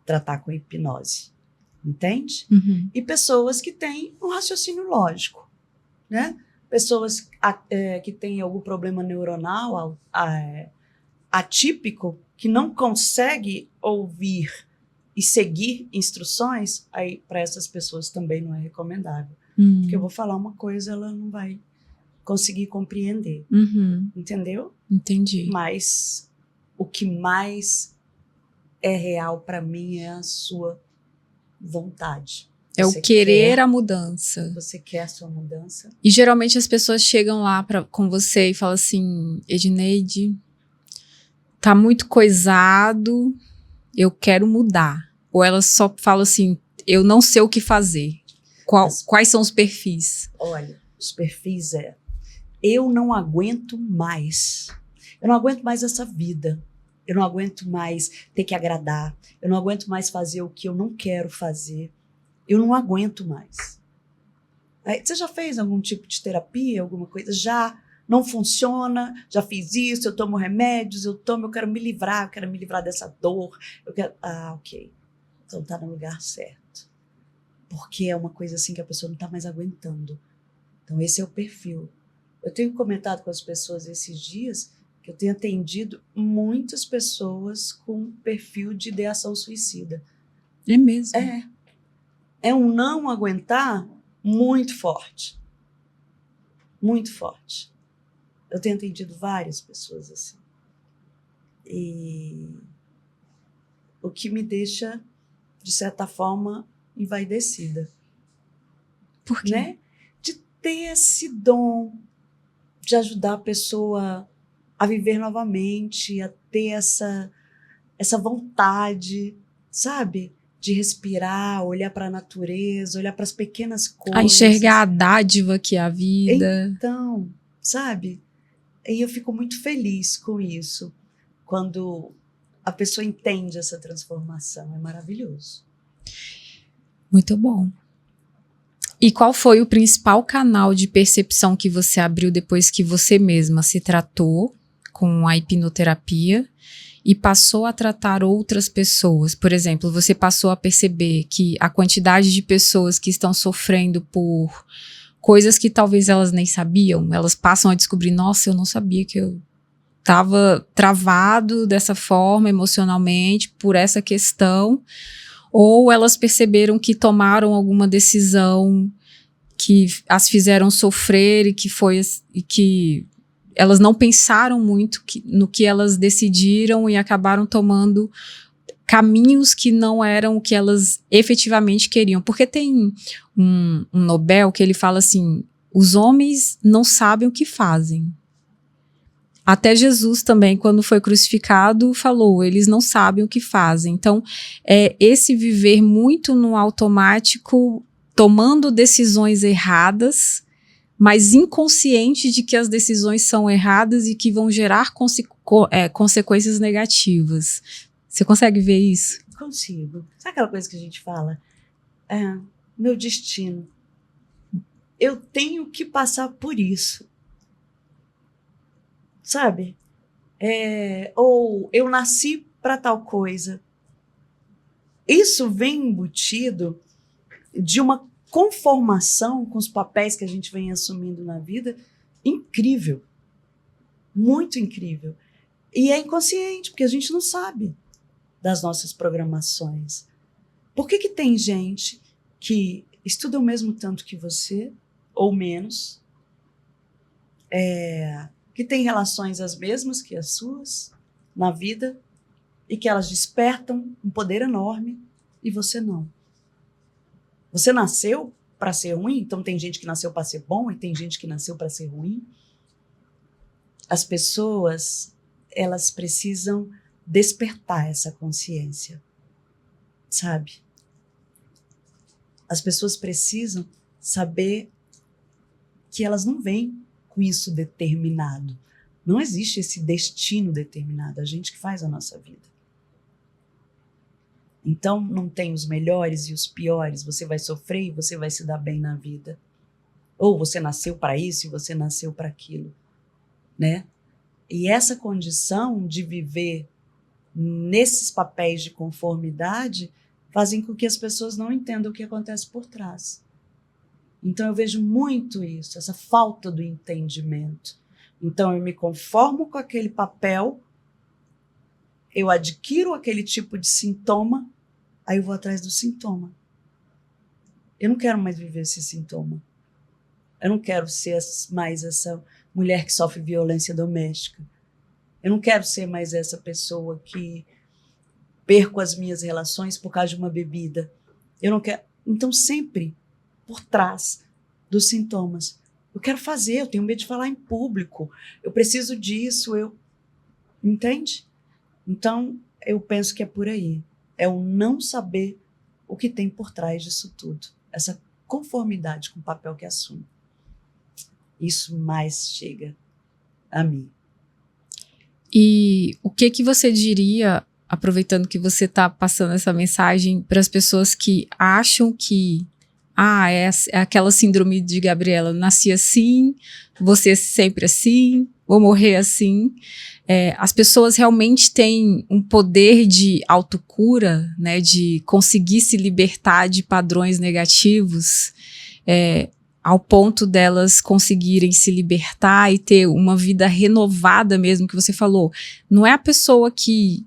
B: tratar com hipnose. Entende?
A: Uhum.
B: E pessoas que têm um raciocínio lógico, né? Pessoas que têm algum problema neuronal atípico, que não consegue ouvir e seguir instruções, aí para essas pessoas também não é recomendável. Porque eu vou falar uma coisa, ela não vai conseguir compreender.
A: Uhum.
B: Entendeu?
A: Entendi.
B: Mas o que mais é real para mim é a sua vontade.
A: É o querer a mudança.
B: Você quer a sua mudança?
A: E geralmente as pessoas chegam lá com você e falam assim: Edneide, tá muito coisado, eu quero mudar. Ou elas só falam assim: eu não sei o que fazer. Quais são os perfis?
B: Olha, os perfis eu não aguento mais. Eu não aguento mais essa vida. Eu não aguento mais ter que agradar. Eu não aguento mais fazer o que eu não quero fazer. Eu não aguento mais. Você já fez algum tipo de terapia, alguma coisa? Já não funciona, já fiz isso, eu tomo remédios, eu quero me livrar dessa dor. Ok. Então tá no lugar certo. Porque é uma coisa assim que a pessoa não tá mais aguentando. Então esse é o perfil. Eu tenho comentado com as pessoas esses dias que eu tenho atendido muitas pessoas com perfil de ideação suicida.
A: É mesmo?
B: É um não aguentar muito forte. Muito forte. Eu tenho atendido várias pessoas assim. E o que me deixa, de certa forma, envaidecida.
A: Por quê?
B: Né? De ter esse dom de ajudar a pessoa a viver novamente, a ter essa vontade, sabe? De respirar, olhar para a natureza, olhar para as pequenas coisas.
A: A enxergar a dádiva que é a vida.
B: Então, sabe? E eu fico muito feliz com isso, quando a pessoa entende essa transformação. É maravilhoso.
A: Muito bom. E qual foi o principal canal de percepção que você abriu depois que você mesma se tratou com a hipnoterapia e passou a tratar outras pessoas? Por exemplo, você passou a perceber que a quantidade de pessoas que estão sofrendo por coisas que talvez elas nem sabiam, elas passam a descobrir, nossa, eu não sabia que eu estava travado dessa forma emocionalmente por essa questão. Ou elas perceberam que tomaram alguma decisão que as fizeram sofrer e que elas não pensaram muito no que elas decidiram e acabaram tomando caminhos que não eram o que elas efetivamente queriam. Porque tem um Nobel que ele fala assim, os homens não sabem o que fazem. Até Jesus também, quando foi crucificado, falou, eles não sabem o que fazem. Então, esse viver muito no automático, tomando decisões erradas, mas inconsciente de que as decisões são erradas e que vão gerar consequências negativas. Você consegue ver isso?
B: Consigo. Sabe aquela coisa que a gente fala? Meu destino. Eu tenho que passar por isso. Sabe? Ou eu nasci para tal coisa. Isso vem embutido de uma conformação com os papéis que a gente vem assumindo na vida incrível. Muito incrível. E é inconsciente, porque a gente não sabe das nossas programações. Por que tem gente que estuda o mesmo tanto que você, ou menos, que tem relações as mesmas que as suas na vida e que elas despertam um poder enorme e você não? Você nasceu para ser ruim? Então tem gente que nasceu para ser bom e tem gente que nasceu para ser ruim? As pessoas, elas precisam despertar essa consciência, sabe? As pessoas precisam saber que elas não vêm com isso determinado. Não existe esse destino determinado, a gente que faz a nossa vida. Então, não tem os melhores e os piores, você vai sofrer e você vai se dar bem na vida. Ou você nasceu para isso e você nasceu para aquilo, né? E essa condição de viver nesses papéis de conformidade fazem com que as pessoas não entendam o que acontece por trás. Então eu vejo muito isso, essa falta do entendimento. Então eu me conformo com aquele papel, eu adquiro aquele tipo de sintoma, aí eu vou atrás do sintoma. Eu não quero mais viver esse sintoma. Eu não quero ser mais essa mulher que sofre violência doméstica. Eu não quero ser mais essa pessoa que perco as minhas relações por causa de uma bebida. Eu não quero. Então, sempre por trás dos sintomas. Eu quero fazer, eu tenho medo de falar em público. Eu preciso disso, Entende? Então, eu penso que é por aí. É o não saber o que tem por trás disso tudo. Essa conformidade com o papel que assume. Isso mais chega a mim.
A: E o que você diria, aproveitando que você está passando essa mensagem para as pessoas que acham que é aquela síndrome de Gabriela, nasci assim, você sempre assim, vou morrer assim. As pessoas realmente têm um poder de autocura, né, de conseguir se libertar de padrões negativos, ao ponto delas conseguirem se libertar e ter uma vida renovada mesmo, que você falou. Não é a pessoa que...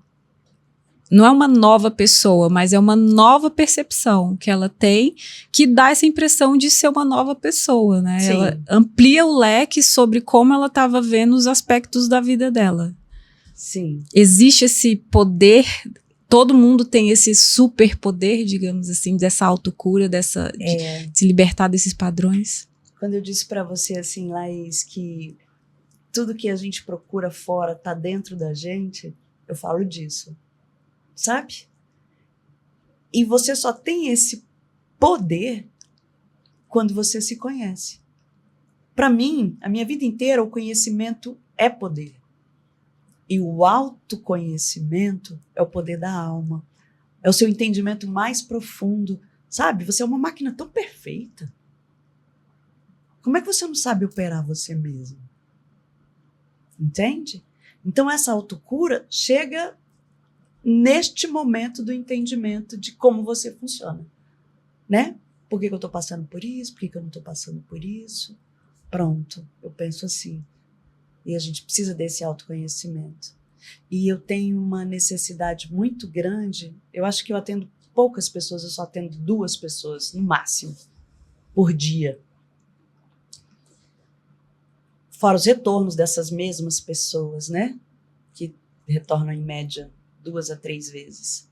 A: Não é uma nova pessoa, mas é uma nova percepção que ela tem, que dá essa impressão de ser uma nova pessoa, né?
B: Sim.
A: Ela amplia o leque sobre como ela estava vendo os aspectos da vida dela.
B: Sim.
A: Existe esse poder todo mundo tem esse superpoder, digamos assim, dessa autocura, de se libertar desses padrões?
B: Quando eu disse para você, assim, Laís, que tudo que a gente procura fora está dentro da gente, eu falo disso, sabe? E você só tem esse poder quando você se conhece. Para mim, a minha vida inteira, o conhecimento é poder. E o autoconhecimento é o poder da alma. É o seu entendimento mais profundo. Sabe? Você é uma máquina tão perfeita. Como é que você não sabe operar você mesmo? Entende? Então, essa autocura chega neste momento do entendimento de como você funciona. Né? Por que eu estou passando por isso? Por que eu não estou passando por isso? Pronto, eu penso assim. E a gente precisa desse autoconhecimento. E eu tenho uma necessidade muito grande. Eu acho que eu atendo poucas pessoas, eu só atendo 2 pessoas, no máximo, por dia. Fora os retornos dessas mesmas pessoas, né? Que retornam em média 2 a 3 vezes.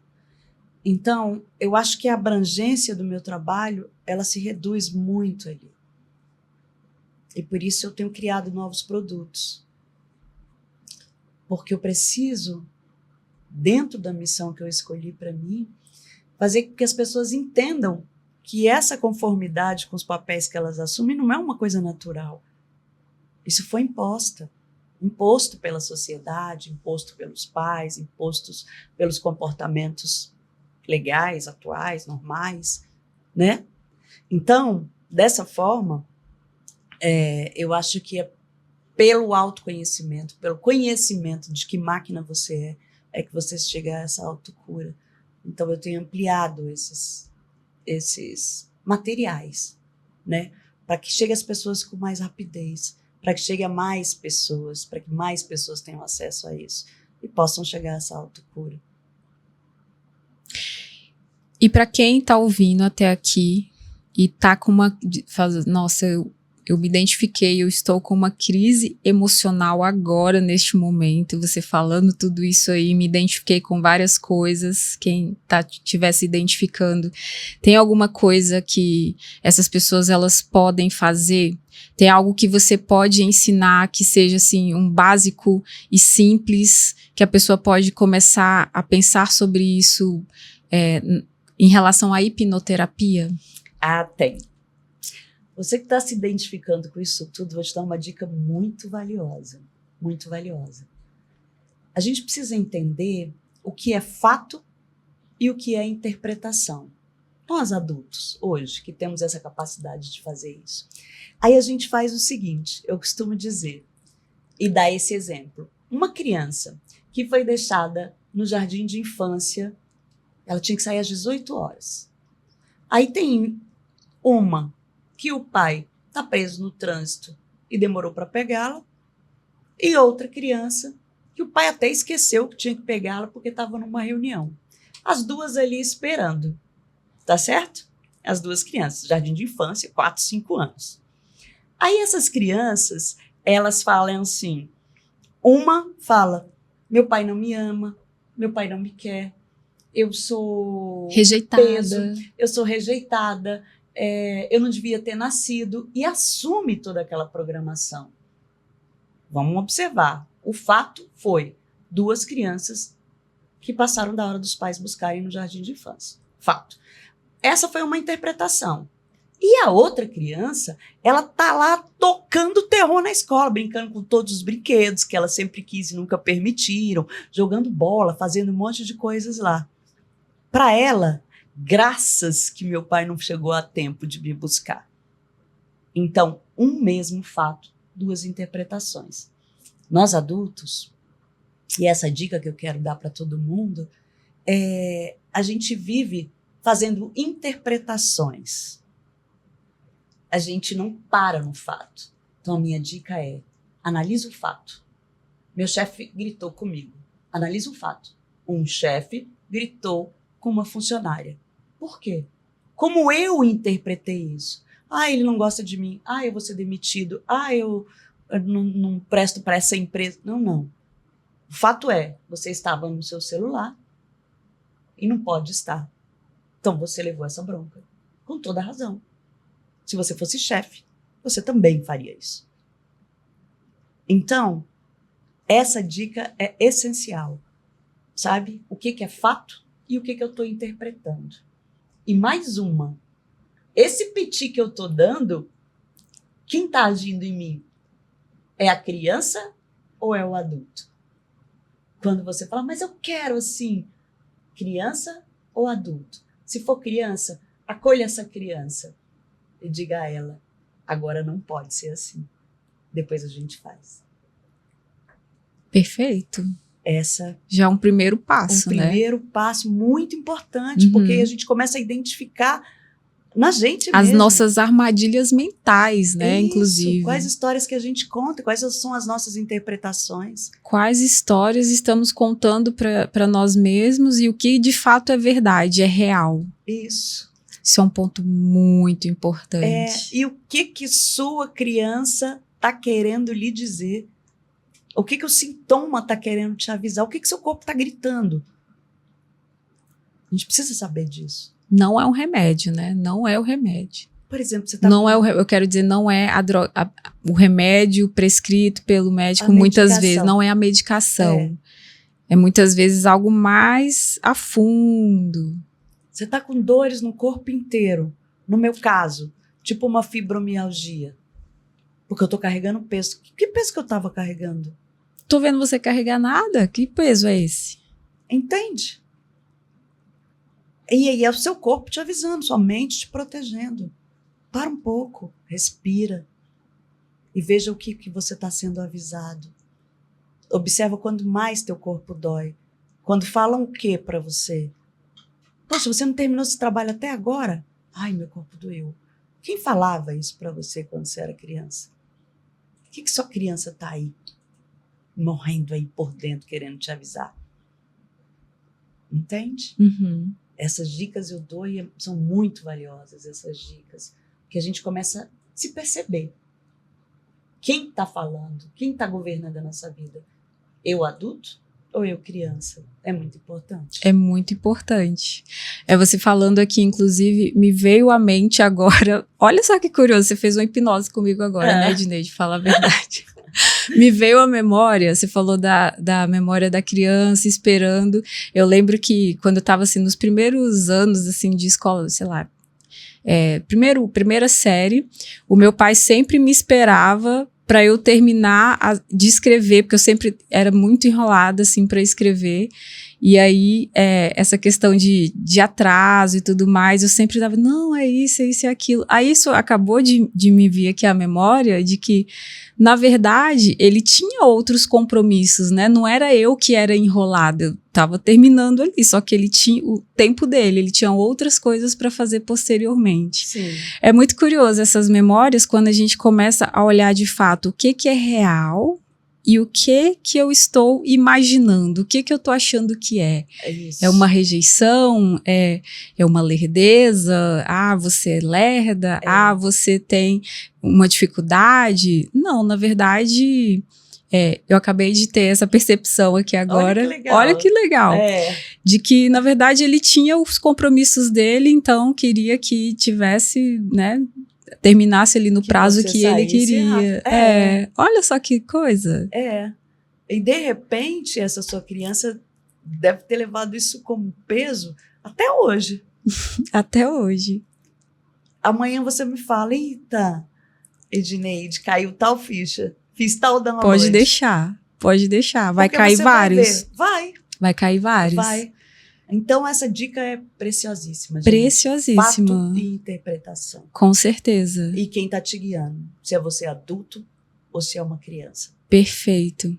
B: Então, eu acho que a abrangência do meu trabalho, ela se reduz muito ali. E por isso eu tenho criado novos produtos. Porque eu preciso, dentro da missão que eu escolhi para mim, fazer com que as pessoas entendam que essa conformidade com os papéis que elas assumem não é uma coisa natural. Isso foi imposto pela sociedade, imposto pelos pais, impostos pelos comportamentos legais, atuais, normais, né? Então, dessa forma, eu acho que é pelo autoconhecimento, pelo conhecimento de que máquina você é que você chega a essa autocura. Então, eu tenho ampliado esses materiais, né? Para que chegue às pessoas com mais rapidez, para que chegue a mais pessoas, para que mais pessoas tenham acesso a isso e possam chegar a essa autocura.
A: E para quem está ouvindo até aqui e está com nossa, eu me identifiquei, eu estou com uma crise emocional agora, neste momento, você falando tudo isso aí, me identifiquei com várias coisas, quem estiver se identificando, tem alguma coisa que essas pessoas elas podem fazer? Tem algo que você pode ensinar que seja assim, um básico e simples, que a pessoa pode começar a pensar sobre isso em relação à hipnoterapia?
B: Tem. Você que está se identificando com isso tudo, vou te dar uma dica muito valiosa, muito valiosa. A gente precisa entender o que é fato e o que é interpretação. Nós adultos, hoje, que temos essa capacidade de fazer isso. Aí a gente faz o seguinte, eu costumo dizer, e dar esse exemplo. Uma criança que foi deixada no jardim de infância, ela tinha que sair às 18 horas. Aí tem uma que o pai está preso no trânsito e demorou para pegá-la, e outra criança que o pai até esqueceu que tinha que pegá-la porque estava numa reunião. As 2 ali esperando, tá certo? As 2 crianças, jardim de infância, 4, 5 anos. Aí essas crianças, elas falam assim, uma fala, meu pai não me ama, meu pai não me quer, eu sou
A: rejeitada,
B: peso, eu sou rejeitada, eu não devia ter nascido, e assume toda aquela programação. Vamos observar. O fato foi 2 crianças que passaram da hora dos pais buscarem no jardim de infância. Fato. Essa foi uma interpretação. E a outra criança, ela tá lá tocando terror na escola, brincando com todos os brinquedos que ela sempre quis e nunca permitiram, jogando bola, fazendo um monte de coisas lá. Para ela, graças que meu pai não chegou a tempo de me buscar. Então, um mesmo fato, 2 interpretações. Nós adultos, e essa dica que eu quero dar para todo mundo, a gente vive fazendo interpretações. A gente não para no fato. Então, a minha dica é, analisa o fato. Meu chefe gritou comigo. Analisa o fato. Um chefe gritou com uma funcionária. Por quê? Como eu interpretei isso? Ele não gosta de mim. Eu vou ser demitido. Eu não presto para essa empresa. Não. O fato é, você estava no seu celular e não pode estar. Então você levou essa bronca, com toda a razão. Se você fosse chefe, você também faria isso. Então, essa dica é essencial. Sabe? O que é fato e o que eu estou interpretando. E mais uma. Esse piti que eu estou dando, quem está agindo em mim? É a criança ou é o adulto? Quando você fala, mas eu quero assim, criança ou adulto? Se for criança, acolha essa criança e diga a ela, agora não pode ser assim. Depois a gente faz.
A: Perfeito.
B: Essa
A: já é um primeiro passo, né?
B: Um primeiro passo muito importante, porque aí a gente começa a identificar na gente
A: as
B: mesmo.
A: nossas armadilhas mentais, né?
B: Isso,
A: inclusive.
B: Quais histórias que a gente conta, quais são as nossas interpretações.
A: Quais histórias estamos contando para nós mesmos e o que de fato é verdade, é real.
B: Isso.
A: Isso é um ponto muito importante.
B: E o que sua criança está querendo lhe dizer? O que o sintoma está querendo te avisar? O que seu corpo está gritando? A gente precisa saber disso.
A: Não é um remédio, né? Não é o remédio.
B: Por exemplo, você tá
A: não eu quero dizer, não é o remédio prescrito pelo médico muitas vezes. Não é a medicação. É muitas vezes algo mais a fundo.
B: Você está com dores no corpo inteiro. No meu caso, tipo uma fibromialgia. Porque eu estou carregando peso. Que peso que eu estava carregando?
A: Tô vendo você carregar nada? Que peso é esse?
B: Entende? E aí é o seu corpo te avisando, sua mente te protegendo. Para um pouco, respira e veja o que você está sendo avisado. Observa quando mais teu corpo dói. Quando falam o que para você? Poxa, você não terminou esse trabalho até agora? Ai, meu corpo doeu. Quem falava isso para você quando você era criança? Por que sua criança está aí? Morrendo aí por dentro, querendo te avisar. Entende?
A: Uhum.
B: Essas dicas eu dou e são muito valiosas, essas dicas. Que a gente começa a se perceber. Quem está falando? Quem está governando a nossa vida? Eu adulto ou eu criança? É muito importante.
A: É muito importante. Você falando aqui, inclusive, me veio à mente agora. Olha só que curioso, você fez uma hipnose comigo agora, né, Edneide? Fala a verdade. Me veio a memória, você falou da memória da criança esperando. Eu lembro que quando eu estava assim, nos primeiros anos assim, de escola, sei lá, primeira série, o meu pai sempre me esperava para eu terminar de escrever, porque eu sempre era muito enrolada assim, para escrever. E aí, essa questão de atraso e tudo mais, eu sempre dava, não, é isso e aquilo. Aí isso acabou de me vir aqui a memória de que, na verdade, ele tinha outros compromissos, né? Não era eu que era enrolada, eu estava terminando ali, só que ele tinha o tempo dele, ele tinha outras coisas para fazer posteriormente.
B: Sim.
A: É muito curioso essas memórias, quando a gente começa a olhar de fato o que é real e o que eu estou imaginando, o que eu estou achando que é.
B: Isso.
A: É uma rejeição? É uma lerdeza? Você é lerda? Você tem uma dificuldade? Não, na verdade, eu acabei de ter essa percepção aqui agora. Olha que legal. De que, na verdade, ele tinha os compromissos dele, então queria que tivesse, né, terminasse ali no prazo que ele queria. Olha só que coisa.
B: E de repente, essa sua criança deve ter levado isso como peso até hoje.
A: Até hoje.
B: Amanhã você me fala, eita, Edneide, caiu tal ficha, fiz tal dama
A: Pode deixar. Vai
B: porque
A: cair vários. Vai cair vários.
B: Vai. Então, essa dica é preciosíssima. Gente.
A: Preciosíssima.
B: Fato e interpretação.
A: Com certeza.
B: E quem está te guiando? Se é você adulto ou se é uma criança.
A: Perfeito.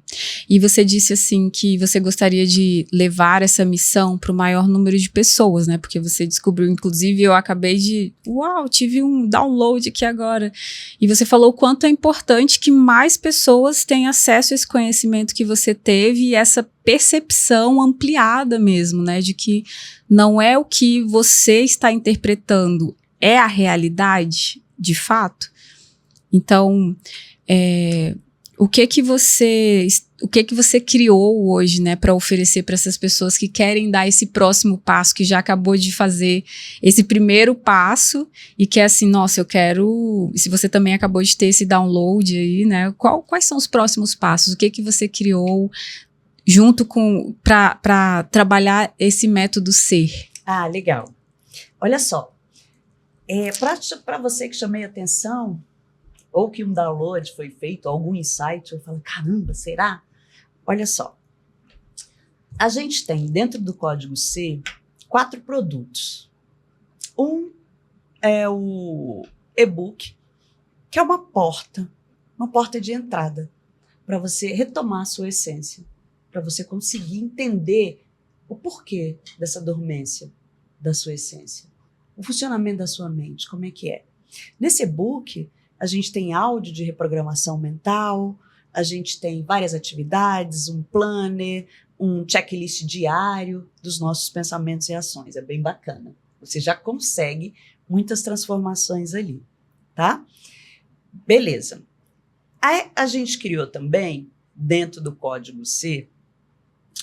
A: E você disse assim que você gostaria de levar essa missão para o maior número de pessoas, né? Porque você descobriu, inclusive, eu acabei de... tive um download aqui agora. E você falou o quanto é importante que mais pessoas tenham acesso a esse conhecimento que você teve e essa percepção ampliada mesmo, né? De que não é o que você está interpretando, é a realidade, de fato. Então, o que que você criou hoje, né, para oferecer para essas pessoas que querem dar esse próximo passo, que já acabou de fazer esse primeiro passo e que é assim, nossa, eu quero, se você também acabou de ter esse download aí, né, quais são os próximos passos? O que que você criou junto com, para trabalhar esse método ser?
B: Ah, legal. Olha só, para você que chamei atenção, ou que um download foi feito, algum insight, eu falo, caramba, será? Olha só, a gente tem dentro do Código C 4 produtos. Um é o e-book, que é uma porta de entrada para você retomar a sua essência, para você conseguir entender o porquê dessa dormência da sua essência, o funcionamento da sua mente, como é que é. Nesse e-book, a gente tem áudio de reprogramação mental, a gente tem várias atividades, um planner, um checklist diário dos nossos pensamentos e ações. É bem bacana. Você já consegue muitas transformações ali, tá? Beleza. Aí a gente criou também, dentro do Código C,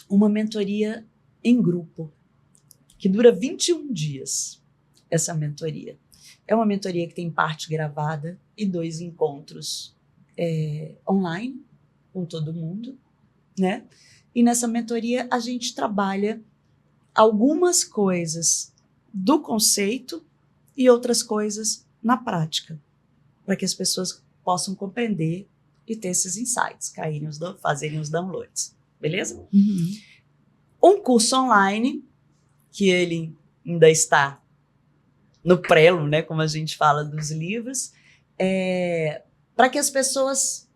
B: uma mentoria em grupo, que dura 21 dias, essa mentoria. É uma mentoria que tem parte gravada e 2 encontros online com todo mundo, né? E nessa mentoria a gente trabalha algumas coisas do conceito e outras coisas na prática, para que as pessoas possam compreender e ter esses insights, fazerem os downloads, beleza?
A: Uhum.
B: Um curso online, que ele ainda está no prelo, né, como a gente fala dos livros, para que as pessoas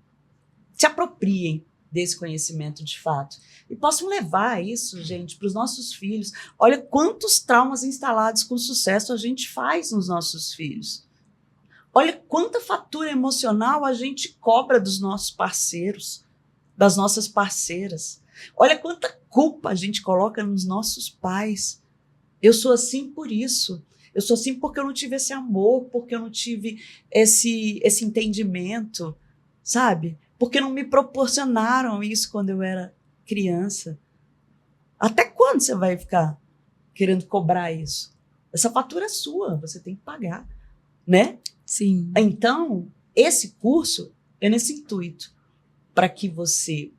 B: se apropriem desse conhecimento de fato e possam levar isso, gente, para os nossos filhos. Olha quantos traumas instalados com sucesso a gente faz nos nossos filhos. Olha quanta fatura emocional a gente cobra dos nossos parceiros, das nossas parceiras. Olha quanta culpa a gente coloca nos nossos pais. Eu sou assim por isso. Eu sou assim porque eu não tive esse amor, porque eu não tive esse entendimento, sabe? Porque não me proporcionaram isso quando eu era criança. Até quando você vai ficar querendo cobrar isso? Essa fatura é sua, você tem que pagar, né?
A: Sim.
B: Então, esse curso é nesse intuito, para que você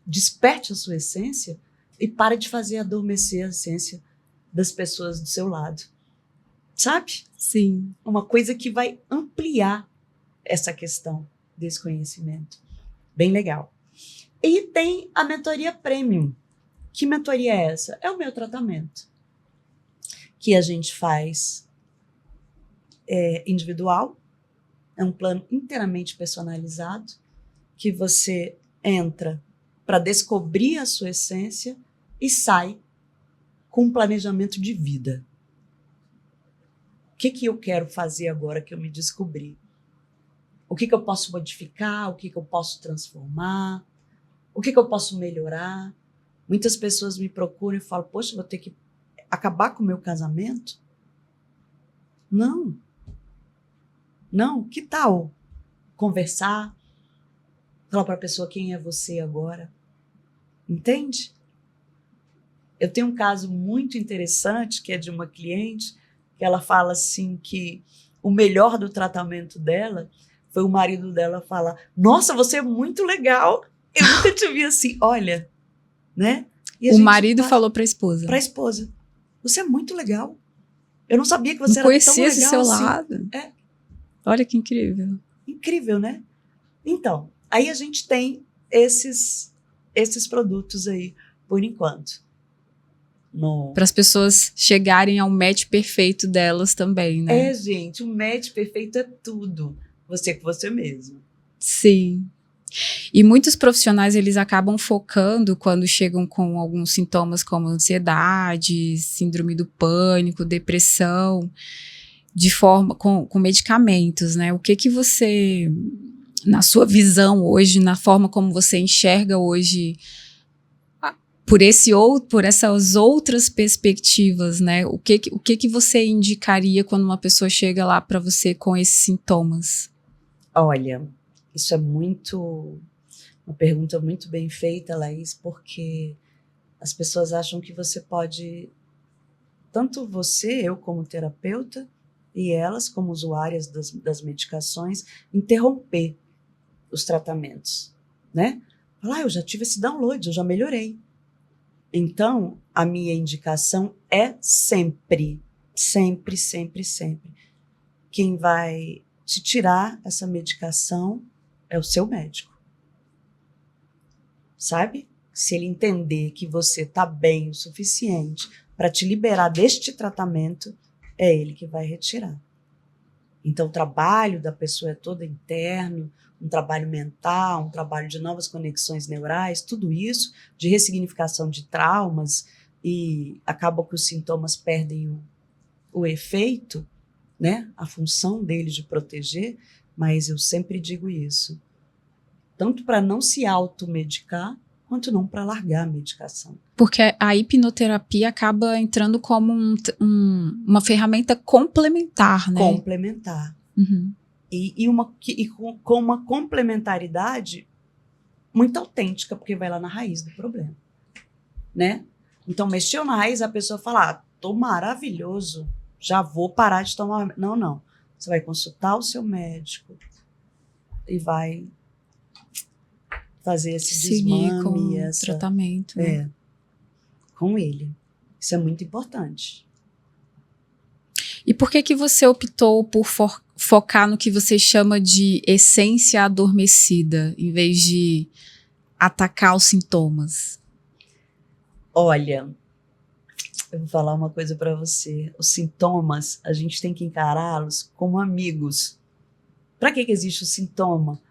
B: desperte a sua essência e pare de fazer adormecer a essência das pessoas do seu lado. Sabe?
A: Sim.
B: Uma coisa que vai ampliar essa questão desse conhecimento. Bem legal. E tem a mentoria premium. Que mentoria é essa? É o meu tratamento, que a gente faz individual, é um plano inteiramente personalizado, que você entra para descobrir a sua essência e sai com um planejamento de vida. O que eu quero fazer agora que eu me descobri? O que eu posso modificar? O que eu posso transformar? O que eu posso melhorar? Muitas pessoas me procuram e falam, poxa, vou ter que acabar com o meu casamento? Não. Não, que tal conversar? Falar para a pessoa quem é você agora. Entende? Eu tenho um caso muito interessante, que é de uma cliente, que ela fala assim que o melhor do tratamento dela foi o marido dela falar, nossa, você é muito legal, eu nunca te vi assim, olha, né? E
A: o marido falou para a esposa.
B: Para a esposa, você é muito legal. Eu não sabia que
A: não
B: você era tão legal
A: conhecia esse seu
B: assim.
A: lado. Olha que incrível.
B: Incrível, né? Então, aí a gente tem esses produtos aí, por enquanto.
A: Para as pessoas chegarem ao match perfeito delas também, né?
B: Gente, o match perfeito é tudo. Você com você mesmo.
A: Sim. E muitos profissionais, eles acabam focando quando chegam com alguns sintomas como ansiedade, síndrome do pânico, depressão, de forma com medicamentos, né? O que você, na sua visão hoje, na forma como você enxerga hoje, por essas outras perspectivas, né? O que você indicaria quando uma pessoa chega lá para você com esses sintomas?
B: Olha, Isso é uma pergunta muito bem feita, Laís, porque as pessoas acham que você pode, tanto você, eu como terapeuta, e elas como usuárias das medicações, interromper os tratamentos, né? Falar, eu já tive esse download, eu já melhorei. Então, a minha indicação é sempre, sempre, sempre, sempre. Quem vai te tirar essa medicação é o seu médico. Sabe? Se ele entender que você está bem o suficiente para te liberar deste tratamento, é ele que vai retirar. Então, o trabalho da pessoa é todo interno, um trabalho mental, um trabalho de novas conexões neurais, tudo isso, de ressignificação de traumas, e acaba que os sintomas perdem o efeito, né? A função deles de proteger, mas eu sempre digo isso, tanto para não se automedicar, quanto não para largar a medicação.
A: Porque a hipnoterapia acaba entrando como uma ferramenta complementar, né?
B: Complementar.
A: Uhum.
B: Com uma complementaridade muito autêntica, porque vai lá na raiz do problema, né? Então, mexeu na raiz, a pessoa fala, tô maravilhoso, já vou parar de tomar... Não. Você vai consultar o seu médico e vai fazer esse
A: seguir
B: desmame,
A: com o tratamento. Né?
B: Com ele. Isso é muito importante.
A: E por que você optou por focar no que você chama de essência adormecida, em vez de atacar os sintomas?
B: Olha, eu vou falar uma coisa para você. Os sintomas, a gente tem que encará-los como amigos. Para que existe o sintoma?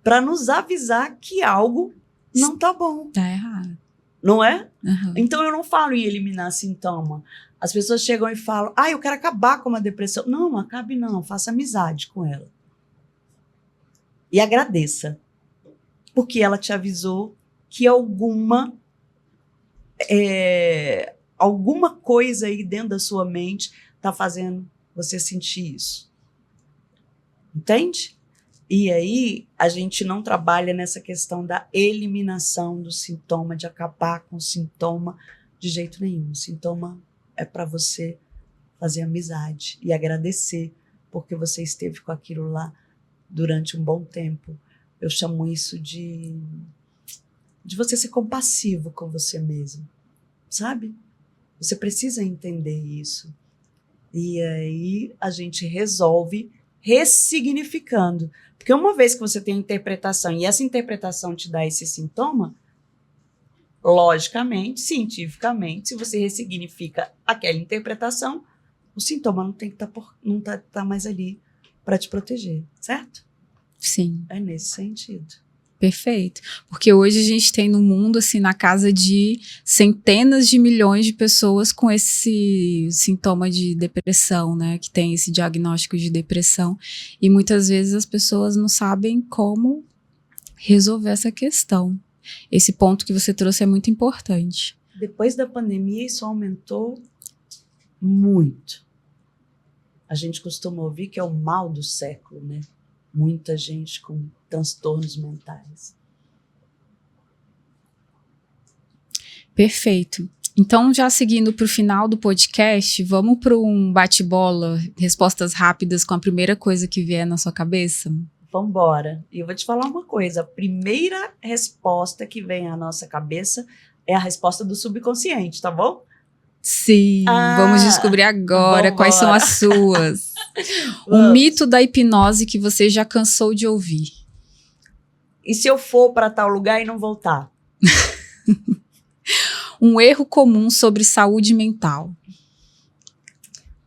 B: Para nos avisar que algo não tá bom.
A: Tá errado.
B: Não é?
A: Uhum.
B: Então eu não falo em eliminar sintoma. As pessoas chegam e falam, eu quero acabar com uma depressão. Não acabe não, faça amizade com ela. E agradeça. Porque ela te avisou que alguma coisa aí dentro da sua mente está fazendo você sentir isso. Entende? E aí, a gente não trabalha nessa questão da eliminação do sintoma, de acabar com o sintoma de jeito nenhum. O sintoma é para você fazer amizade e agradecer porque você esteve com aquilo lá durante um bom tempo. Eu chamo isso de você ser compassivo com você mesmo, sabe? Você precisa entender isso. E aí, a gente resolve ressignificando. Porque uma vez que você tem a interpretação e essa interpretação te dá esse sintoma, logicamente, cientificamente, se você ressignifica aquela interpretação, o sintoma não tem que tá mais ali para te proteger, certo?
A: Sim.
B: É nesse sentido.
A: Perfeito. Porque hoje a gente tem no mundo, assim, na casa de centenas de milhões de pessoas com esse sintoma de depressão, né? Que tem esse diagnóstico de depressão. E muitas vezes as pessoas não sabem como resolver essa questão. Esse ponto que você trouxe é muito importante.
B: Depois da pandemia, isso aumentou muito. A gente costuma ouvir que é o mal do século, né? Muita gente com transtornos mentais.
A: Perfeito. Então, já seguindo para o final do podcast, vamos para um bate-bola, respostas rápidas com a primeira coisa que vier na sua cabeça?
B: Vamos embora. E eu vou te falar uma coisa. A primeira resposta que vem à nossa cabeça é a resposta do subconsciente, tá bom?
A: Sim, vamos descobrir agora quais são as suas. Um mito da hipnose que você já cansou de ouvir.
B: E se eu for para tal lugar e não voltar?
A: Um erro comum sobre saúde mental.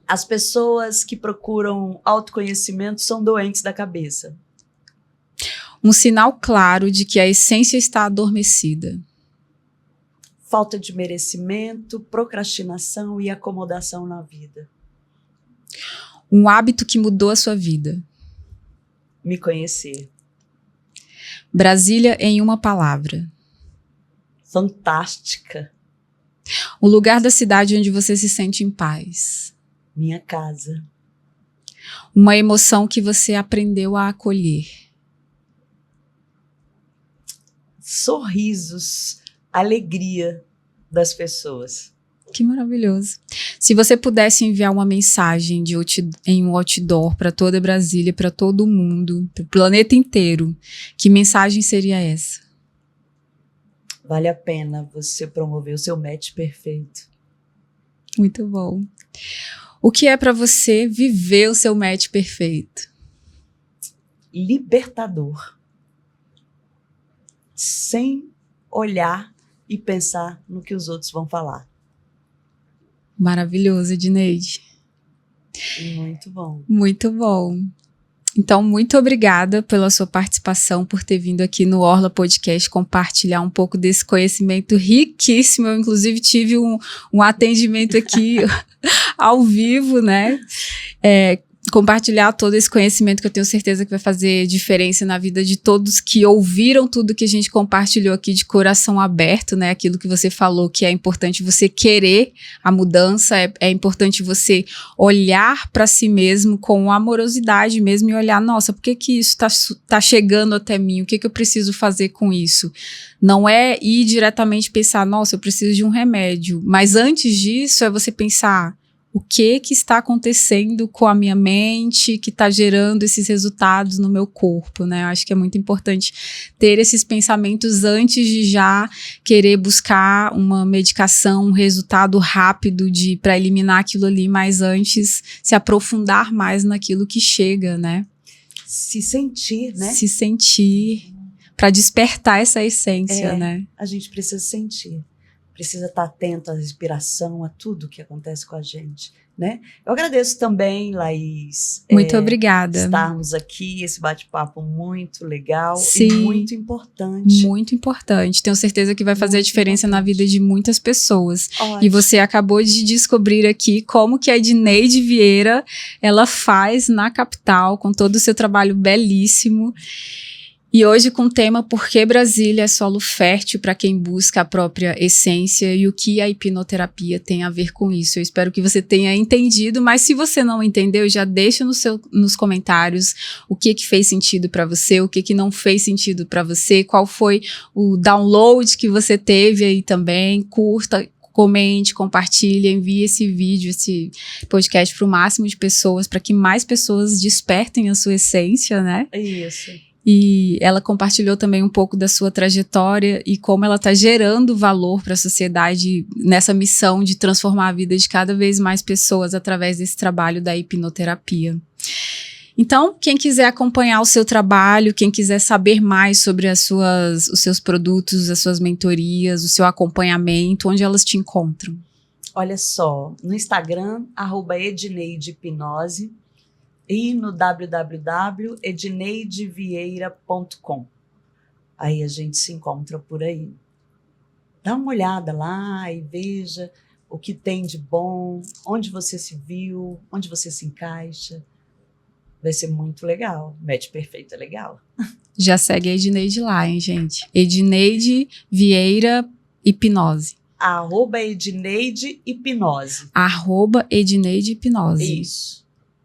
B: As pessoas que procuram autoconhecimento são doentes da cabeça.
A: Um sinal claro de que a essência está adormecida.
B: Falta de merecimento, procrastinação e acomodação na vida.
A: Um hábito que mudou a sua vida.
B: Me conhecer.
A: Brasília em uma palavra.
B: Fantástica.
A: O lugar da cidade onde você se sente em paz.
B: Minha casa.
A: Uma emoção que você aprendeu a acolher.
B: sorrisos, alegria das pessoas.
A: Que maravilhoso. Se você pudesse enviar uma mensagem em um outdoor para toda Brasília, para todo mundo, para o planeta inteiro, que mensagem seria essa?
B: Vale a pena você promover o seu match perfeito.
A: Muito bom. O que é para você viver o seu match perfeito?
B: Libertador. Sem olhar e pensar no que os outros vão falar.
A: Maravilhoso, Edneide.
B: Muito bom.
A: Muito bom. Então, muito obrigada pela sua participação, por ter vindo aqui no Orla Podcast compartilhar um pouco desse conhecimento riquíssimo. Eu, inclusive, tive um atendimento aqui ao vivo, né? Compartilhar todo esse conhecimento que eu tenho certeza que vai fazer diferença na vida de todos que ouviram tudo que a gente compartilhou aqui de coração aberto, né? Aquilo que você falou, que é importante você querer a mudança, é importante você olhar para si mesmo com amorosidade mesmo e olhar, nossa, por que isso tá chegando até mim? O que eu preciso fazer com isso? Não é ir diretamente pensar, nossa, eu preciso de um remédio. Mas antes disso, é você pensar, o que está acontecendo com a minha mente que está gerando esses resultados no meu corpo, né? Eu acho que é muito importante ter esses pensamentos antes de já querer buscar uma medicação, um resultado rápido para eliminar aquilo ali, mas antes se aprofundar mais naquilo que chega, né?
B: Se sentir, né?
A: Se sentir, para despertar essa essência, né?
B: A gente precisa sentir. Precisa estar atento à respiração, a tudo que acontece com a gente, né? Eu agradeço também, Laís.
A: Muito obrigada.
B: Estarmos aqui, esse bate-papo muito legal.
A: Sim,
B: e muito importante.
A: Muito importante. Tenho certeza que vai fazer a diferença na vida de muitas pessoas.
B: Ótimo.
A: E você acabou de descobrir aqui como que a Edneide Vieira, ela faz na capital, com todo o seu trabalho belíssimo. E hoje com o tema Por que Brasília é solo fértil para quem busca a própria essência e o que a hipnoterapia tem a ver com isso. Eu espero que você tenha entendido, mas se você não entendeu, já deixa nos comentários o que fez sentido para você, o que não fez sentido para você, qual foi o download que você teve aí também. Curta, comente, compartilhe, envie esse vídeo, esse podcast para o máximo de pessoas, para que mais pessoas despertem a sua essência, né?
B: Isso.
A: E ela compartilhou também um pouco da sua trajetória e como ela está gerando valor para a sociedade nessa missão de transformar a vida de cada vez mais pessoas através desse trabalho da hipnoterapia. Então, quem quiser acompanhar o seu trabalho, quem quiser saber mais sobre os seus produtos, as suas mentorias, o seu acompanhamento, onde elas te encontram?
B: Olha só, no Instagram, @edneidehipnose. E no www.edneidevieira.com. Aí a gente se encontra por aí. Dá uma olhada lá e veja o que tem de bom, onde você se viu, onde você se encaixa. Vai ser muito legal. Match perfeito é legal.
A: Já segue a Edneide lá, hein, gente? Edneide Vieira Hipnose.
B: @Edneide Hipnose.
A: @Edneide Hipnose.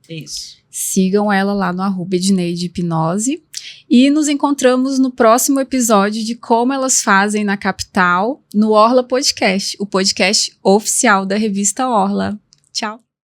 B: Isso.
A: Sigam ela lá no @Edneide Hipnose. E nos encontramos no próximo episódio de Como Elas Fazem na Capital, no Orla Podcast, o podcast oficial da revista Orla. Tchau!